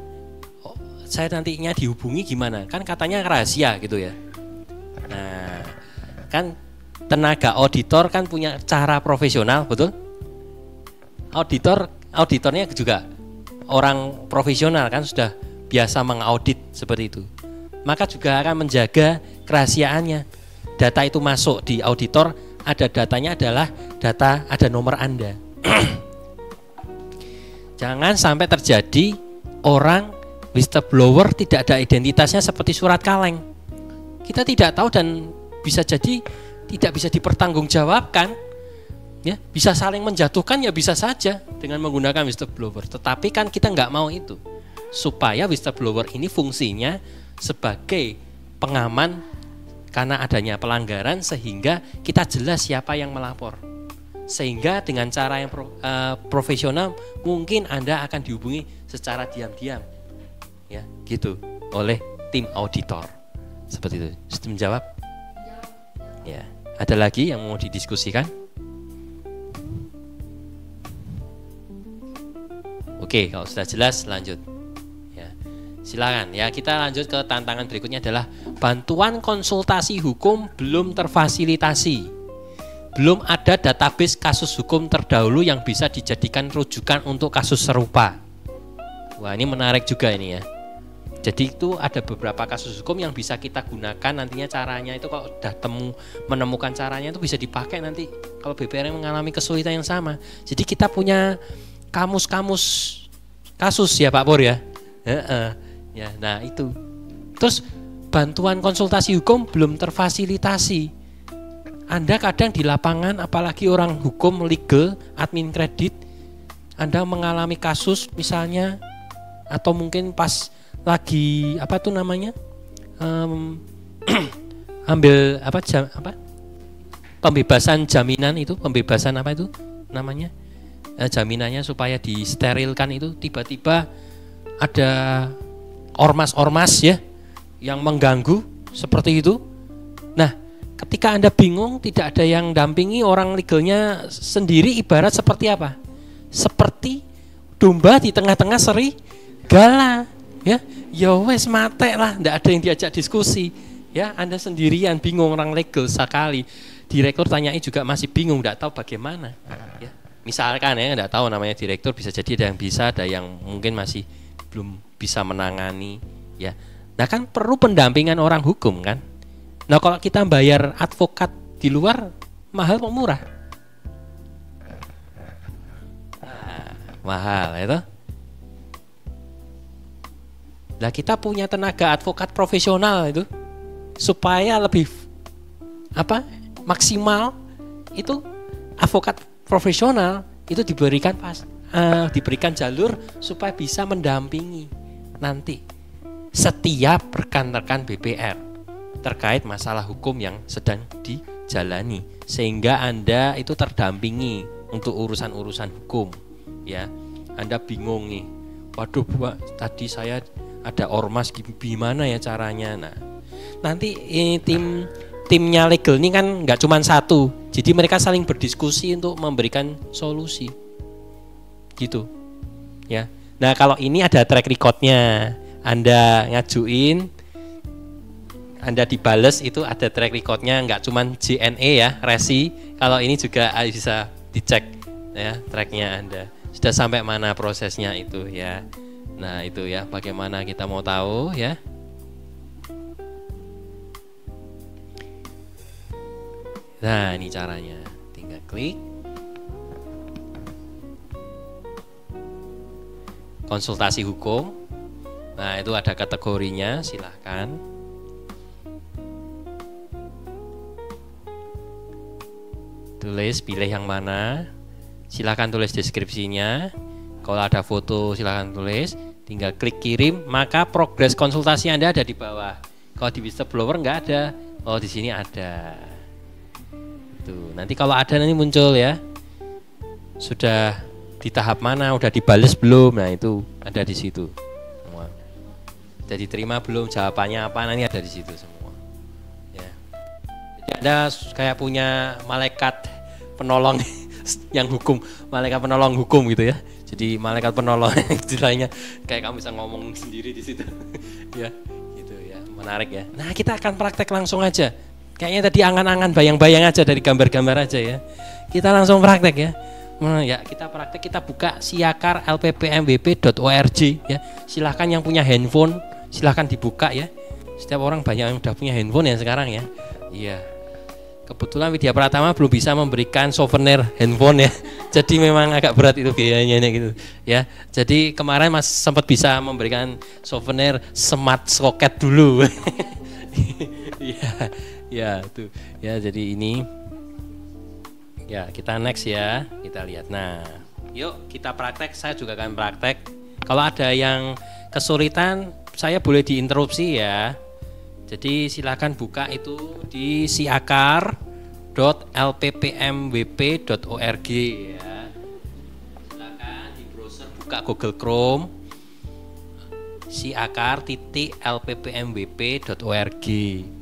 saya nantinya dihubungi gimana? Kan katanya rahasia gitu ya. Nah, kan tenaga auditor kan punya cara profesional, betul? Auditornya juga orang profesional kan, sudah biasa mengaudit seperti itu. Maka juga akan menjaga kerahasiaannya. Data itu masuk di auditor, ada datanya adalah data, ada nomor Anda. Jangan sampai terjadi orang whistleblower tidak ada identitasnya seperti surat kaleng. Kita tidak tahu dan bisa jadi tidak bisa dipertanggungjawabkan. Ya, bisa saling menjatuhkan ya bisa saja dengan menggunakan whistleblower. Tetapi kan kita nggak mau itu. Supaya whistleblower ini fungsinya sebagai pengaman karena adanya pelanggaran, sehingga kita jelas siapa yang melapor. Sehingga dengan cara yang profesional mungkin Anda akan dihubungi secara diam-diam, ya gitu, oleh tim auditor. Seperti itu. Sudah menjawab? Ya. Ada lagi yang mau didiskusikan? Oke, kalau sudah jelas lanjut. Ya, silakan. Ya, kita lanjut ke tantangan berikutnya adalah bantuan konsultasi hukum belum terfasilitasi. Belum ada database kasus hukum terdahulu yang bisa dijadikan rujukan untuk kasus serupa. Wah, ini menarik juga ini ya. Jadi itu ada beberapa kasus hukum yang bisa kita gunakan nantinya, caranya itu kalau sudah menemukan caranya itu bisa dipakai nanti kalau BPR mengalami kesulitan yang sama. Jadi kita punya kamus-kamus kasus ya Pak Pur ya. Ya, nah itu. Terus bantuan konsultasi hukum belum terfasilitasi. Anda kadang di lapangan, apalagi orang hukum, legal, admin kredit, Anda mengalami kasus misalnya, atau mungkin pas lagi apa tuh namanya, ambil pembebasan jaminan itu, pembebasan apa itu namanya, jaminannya supaya disterilkan itu, tiba-tiba ada ormas-ormas ya yang mengganggu seperti itu. Nah, ketika Anda bingung, tidak ada yang dampingi, orang legalnya sendiri, ibarat seperti apa? Seperti domba di tengah-tengah serigala, ya. Ya wes mate lah, tidak ada yang diajak diskusi. Ya, Anda sendirian bingung, orang legal sekali. Direktur tanyai juga masih bingung, tidak tahu bagaimana. Ya. Misalkan ya, tidak tahu namanya direktur, bisa jadi ada yang bisa, ada yang mungkin masih belum bisa menangani. Ya, nah kan perlu pendampingan orang hukum kan. Nah kalau kita bayar advokat di luar, mahal atau murah? Nah, mahal itu. Nah kita punya tenaga advokat profesional itu, supaya lebih maksimal, itu advokat profesional itu diberikan diberikan jalur supaya bisa mendampingi nanti setiap rekan-rekan BPR terkait masalah hukum yang sedang dijalani, sehingga Anda itu terdampingi untuk urusan-urusan hukum ya. Anda bingung nih, waduh Pak, tadi saya ada ormas, gimana ya caranya. Nah nanti timnya legal ini kan nggak cuma satu, jadi mereka saling berdiskusi untuk memberikan solusi gitu ya. Nah kalau ini ada track recordnya, Anda ngajuin, Anda dibales, itu ada track recordnya, nggak cuma JNE ya, resi. Kalau ini juga bisa dicek ya tracknya Anda sudah sampai mana prosesnya itu ya. Nah itu ya, bagaimana kita mau tahu ya. Nah ini caranya, tinggal klik konsultasi hukum. Nah itu ada kategorinya, silahkan. Tulis, pilih yang mana, silahkan tulis deskripsinya. Kalau ada foto silahkan tulis, tinggal klik kirim, maka progres konsultasi Anda ada di bawah. Kalau di whistleblower nggak ada, oh di sini ada. Tuh, nanti kalau ada nanti muncul ya, sudah di tahap mana, udah dibales belum, nah itu ada di situ semua. Sudah diterima belum, jawabannya apa, nanti ada di situ semua. Ya. Jadi Anda kayak punya malaikat penolong yang hukum, malaikat penolong hukum gitu ya. Jadi malaikat penolong istilahnya kayak kamu bisa ngomong sendiri di situ. Ya, gitu ya. Menarik ya. Nah, kita akan praktek langsung aja. Kayaknya tadi angan-angan bayang-bayang aja dari gambar-gambar aja ya. Kita langsung praktek ya. Ya, kita praktek, kita buka siakar.lppmwp.org ya. Silahkan yang punya handphone, silahkan dibuka ya. Setiap orang banyak yang udah punya handphone ya sekarang ya. Iya. Kebetulan Widya Pratama belum bisa memberikan souvenir handphone ya. Jadi memang agak berat itu biayanya gitu ya. Jadi kemarin Mas sempat bisa memberikan souvenir smart socket dulu. Iya. Ya, tuh. Ya, jadi ini ya, kita next ya. Kita lihat. Nah, yuk kita praktek, saya juga akan praktek. Kalau ada yang kesulitan, saya boleh diinterupsi ya. Jadi silakan buka itu di siakar.lppmwp.org ya. Silakan di browser buka Google Chrome siakar.lppmwp.org.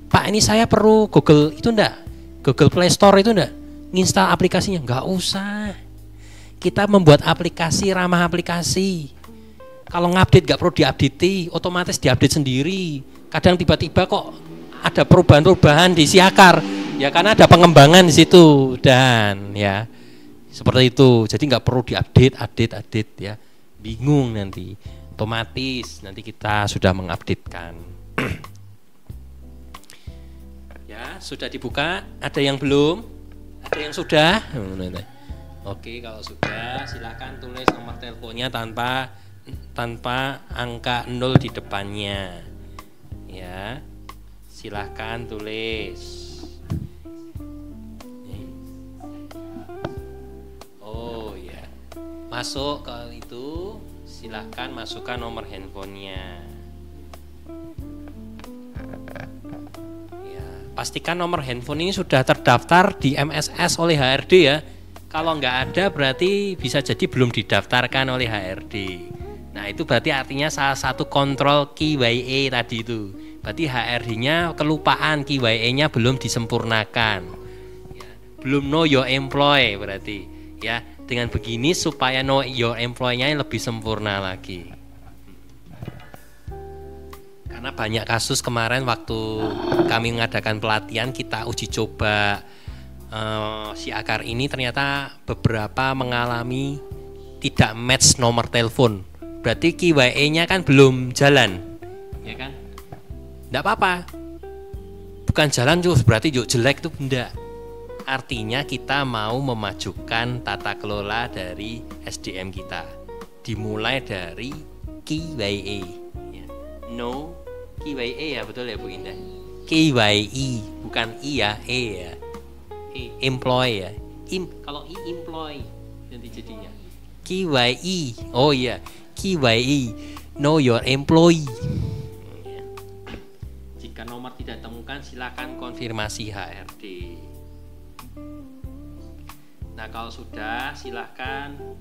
Pak, ini saya perlu Google itu enggak? Google Play Store itu enggak? Nginstal aplikasinya? Enggak usah. Kita membuat aplikasi ramah aplikasi. Kalau ngupdate enggak perlu diupdate, otomatis diupdate sendiri. Kadang tiba-tiba kok ada perubahan-perubahan di Siakar, ya karena ada pengembangan di situ dan ya seperti itu. Jadi nggak perlu diupdate ya, bingung nanti. Otomatis nanti kita sudah mengupdatekan. Ya sudah dibuka. Ada yang belum? Ada yang sudah? Oke, kalau sudah silakan tulis nomor teleponnya tanpa angka 0 di depannya. Ya, silahkan tulis. Oh ya, masuk ke itu, silahkan masukkan nomor handphonenya. Ya, pastikan nomor handphone ini sudah terdaftar di MSS oleh HRD ya. Kalau nggak ada berarti bisa jadi belum didaftarkan oleh HRD. Nah itu berarti artinya salah satu kontrol KYE tadi itu. Berarti HRD-nya kelupaan, KYE-nya belum disempurnakan ya, belum know your employee berarti ya. Dengan begini supaya know your employee-nya lebih sempurna lagi. Karena banyak kasus kemarin waktu kami mengadakan pelatihan, kita uji coba Siakar ini, ternyata beberapa mengalami tidak match nomor telepon. Berarti KYE-nya kan belum jalan, ya kan? Enggak apa-apa. Bukan jalan terus berarti yuk jelek itu enggak. Artinya kita mau memajukan tata kelola dari SDM kita. Dimulai dari KYE. Ya. No KYE ya, betul ya Bu Indah? KYE bukan I ya, E ya. Employee ya. Kalau I employee nanti jadinya. KYE. Oh iya. KYE, know your employee. Jika nomor tidak ditemukan, silakan konfirmasi HRD. Nah kalau sudah, silakan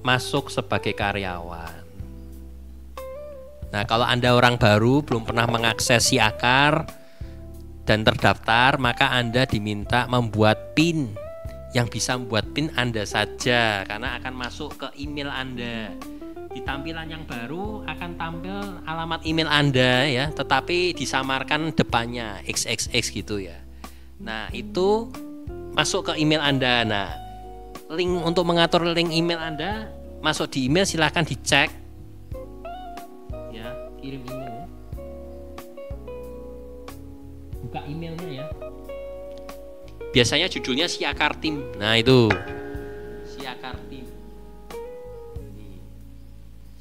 masuk sebagai karyawan. Nah kalau Anda orang baru belum pernah mengakses Siakar dan terdaftar, maka Anda diminta membuat PIN. Yang bisa membuat PIN Anda saja, karena akan masuk ke email Anda. Di tampilan yang baru akan tampil alamat email Anda ya, tetapi disamarkan depannya XXX gitu ya. Nah itu masuk ke email Anda. Nah link untuk mengatur link email Anda masuk di email, silahkan dicek ya, kirim email ya. Buka emailnya ya, biasanya judulnya Siakar Team. Nah itu Siakar Team.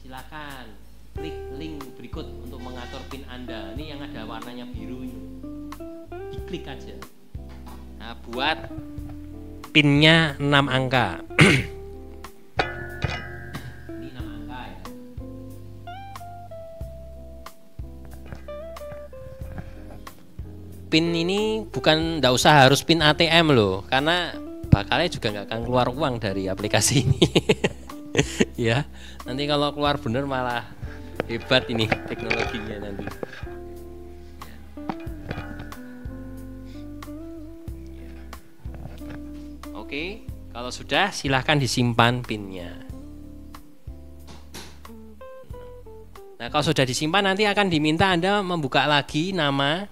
Silakan klik link berikut untuk mengatur PIN Anda. Ini yang ada warnanya biru ini. Diklik aja. Nah, buat PIN-nya 6 angka. Ini 6 angka ya. PIN ini bukan, enggak usah harus PIN ATM loh, karena bakalnya juga nggak akan keluar uang dari aplikasi ini. Ya, nanti kalau keluar bener malah hebat ini teknologinya nanti. Oke, kalau sudah silahkan disimpan PIN-nya. Nah, kalau sudah disimpan nanti akan diminta Anda membuka lagi nama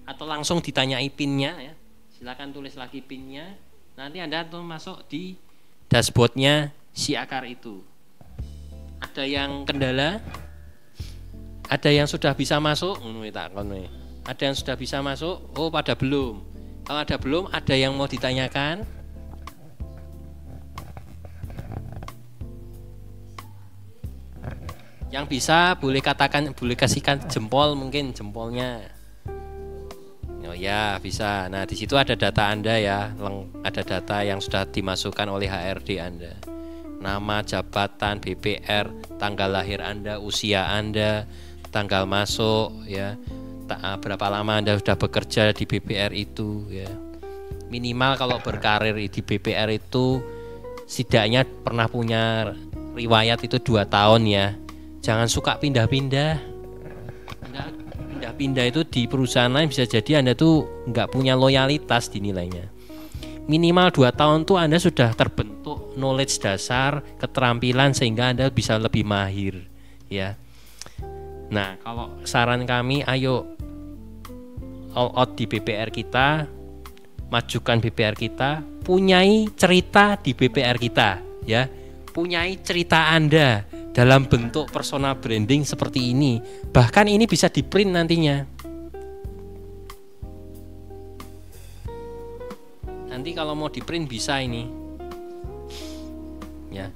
atau langsung ditanyai PIN-nya ya. Silakan tulis lagi PIN-nya. Nanti Anda tuh masuk di dashboard-nya Siakar itu. Ada yang kendala? Ada yang sudah bisa masuk? Ada yang sudah bisa masuk? Oh, pada belum. Kalau ada belum, ada yang mau ditanyakan? Yang bisa boleh katakan, boleh kasihkan jempol, mungkin jempolnya. Oh ya, bisa. Nah, di situ ada data Anda ya, ada data yang sudah dimasukkan oleh HRD Anda. Nama, jabatan, BPR, tanggal lahir Anda, usia Anda, tanggal masuk ya. Berapa lama Anda sudah bekerja di BPR itu ya. Minimal kalau berkarir di BPR itu setidaknya pernah punya riwayat itu 2 tahun ya. Jangan suka pindah-pindah. Pindah-pindah itu di perusahaan lain bisa jadi Anda tuh nggak punya loyalitas dinilainya. Minimal 2 tahun tuh Anda sudah terbentuk knowledge dasar, keterampilan sehingga Anda bisa lebih mahir ya. Nah, kalau saran kami, ayo all out di BPR kita, majukan BPR kita, punyai cerita di BPR kita ya. Punyai cerita Anda dalam bentuk personal branding seperti ini. Bahkan ini bisa di print nantinya. Nanti kalau mau di print bisa ini. Ya.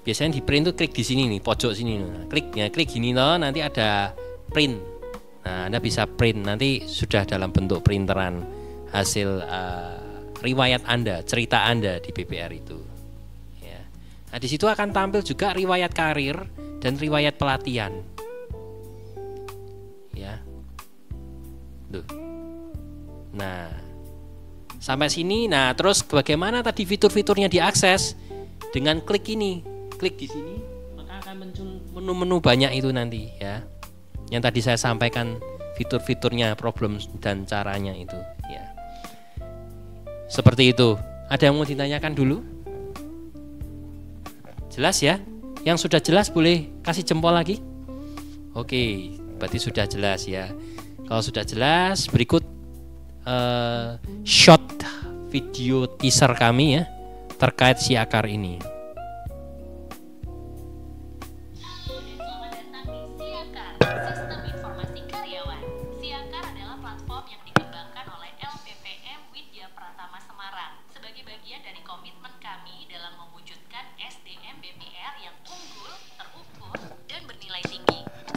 Biasanya di print tuh klik di sini nih, pojok sini. Klik gini loh, nanti ada print. Nah, Anda bisa print, nanti sudah dalam bentuk printeran hasil riwayat Anda, cerita Anda di BPR itu. Ya. Nah, di situ akan tampil juga riwayat karir dan riwayat pelatihan. Ya. Tuh. Nah, sampai sini. Nah, terus bagaimana tadi fitur-fiturnya diakses? Dengan klik ini. Klik di sini, maka akan muncul menu-menu banyak itu nanti ya. Yang tadi saya sampaikan fitur-fiturnya, problem dan caranya itu ya. Seperti itu. Ada yang mau ditanyakan dulu? Jelas ya? Yang sudah jelas boleh kasih jempol lagi? Oke, berarti sudah jelas ya. Kalau sudah jelas, berikut shot video teaser kami ya terkait Siakar ini.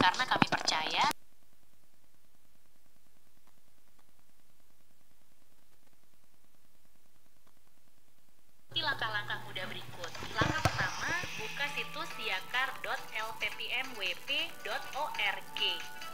Karena kami percaya langkah-langkah mudah berikut. Langkah pertama, buka situs siakar.lppmwp.org.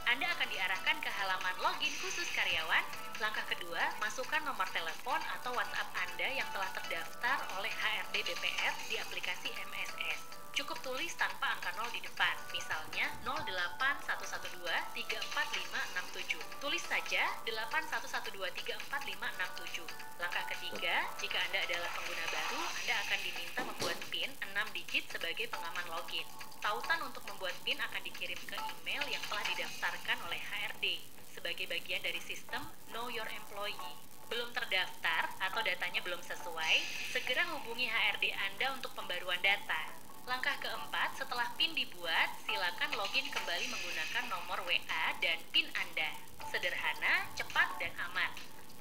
Anda akan diarahkan ke halaman login khusus karyawan. Langkah kedua, masukkan nomor telepon atau WhatsApp Anda yang telah terdaftar oleh HRD BPR di aplikasi MSS. Cukup tulis tanpa angka 0 di depan, misalnya 08112345567. Tulis saja 8112345567. Langkah ketiga, jika Anda adalah pengguna baru, Anda akan diminta membuat PIN 6 digit sebagai pengaman login. Tautan untuk membuat PIN akan dikirim ke email yang telah didaftarkan oleh HRD sebagai bagian dari sistem Know Your Employee. Belum terdaftar atau datanya belum sesuai, segera hubungi HRD Anda untuk pembaruan data. Langkah keempat, setelah PIN dibuat, silakan login kembali menggunakan nomor WA dan PIN Anda. Sederhana, cepat, dan aman.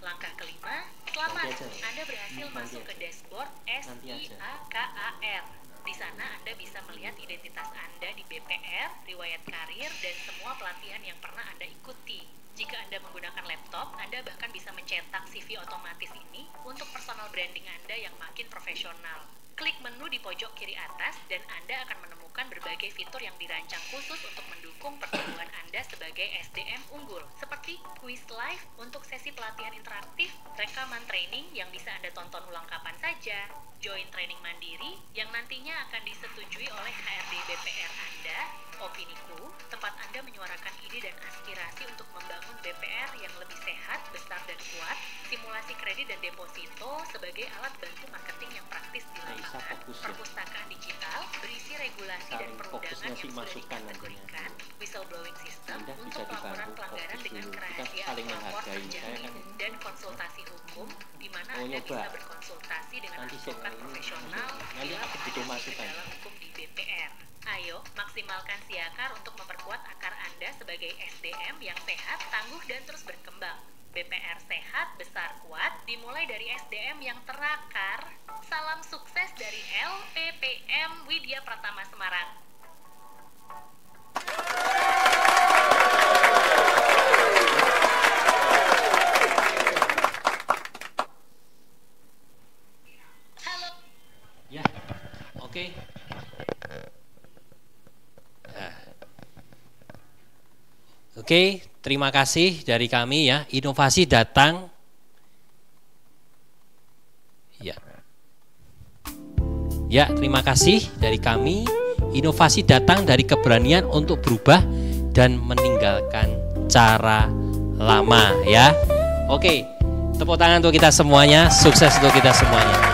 Langkah kelima, selamat, Anda berhasil masuk ke dashboard SIAKAR. Di sana Anda bisa melihat identitas Anda di BPR, riwayat karir, dan semua pelatihan yang pernah Anda ikuti. Jika Anda menggunakan laptop, Anda bahkan bisa mencetak CV otomatis ini untuk personal branding Anda yang makin profesional. Klik menu di pojok kiri atas dan Anda akan menemukan berbagai fitur yang dirancang khusus untuk mendukung pertumbuhan Anda sebagai SDM unggul, seperti quiz live untuk sesi pelatihan interaktif, rekaman training yang bisa Anda tonton ulang kapan saja, join training mandiri yang nantinya akan disetujui oleh HRD BPR Anda, Opiniku, tempat Anda menyuarakan ide dan aspirasi untuk membangun BPR yang lebih sehat, besar, dan kuat, simulasi kredit dan deposito sebagai alat bantu marketing yang praktis di lapangan, perpustakaan digital berisi regulasi dan perundangan yang sudah dikategorikan, whistleblowing system untuk laporan pelanggaran dengan kerahasiaan lapor terjamin, dan konsultasi hukum di mana Anda bisa berkonsultasi dengan advokat profesional bila menghadapi kendala hukum di BPR. Ayo, maksimalkan siakar untuk memperkuat akar Anda sebagai SDM yang sehat, tangguh, dan terus berkembang. BPR sehat, besar, kuat, dimulai dari SDM yang terakar. Salam sukses dari LPPM Widya Pratama Semarang. Halo. Ya, oke. Oke, terima kasih dari kami ya. Inovasi datang. Ya, terima kasih dari kami. Inovasi datang dari keberanian untuk berubah dan meninggalkan cara lama ya. Oke, tepuk tangan untuk kita semuanya. Sukses untuk kita semuanya.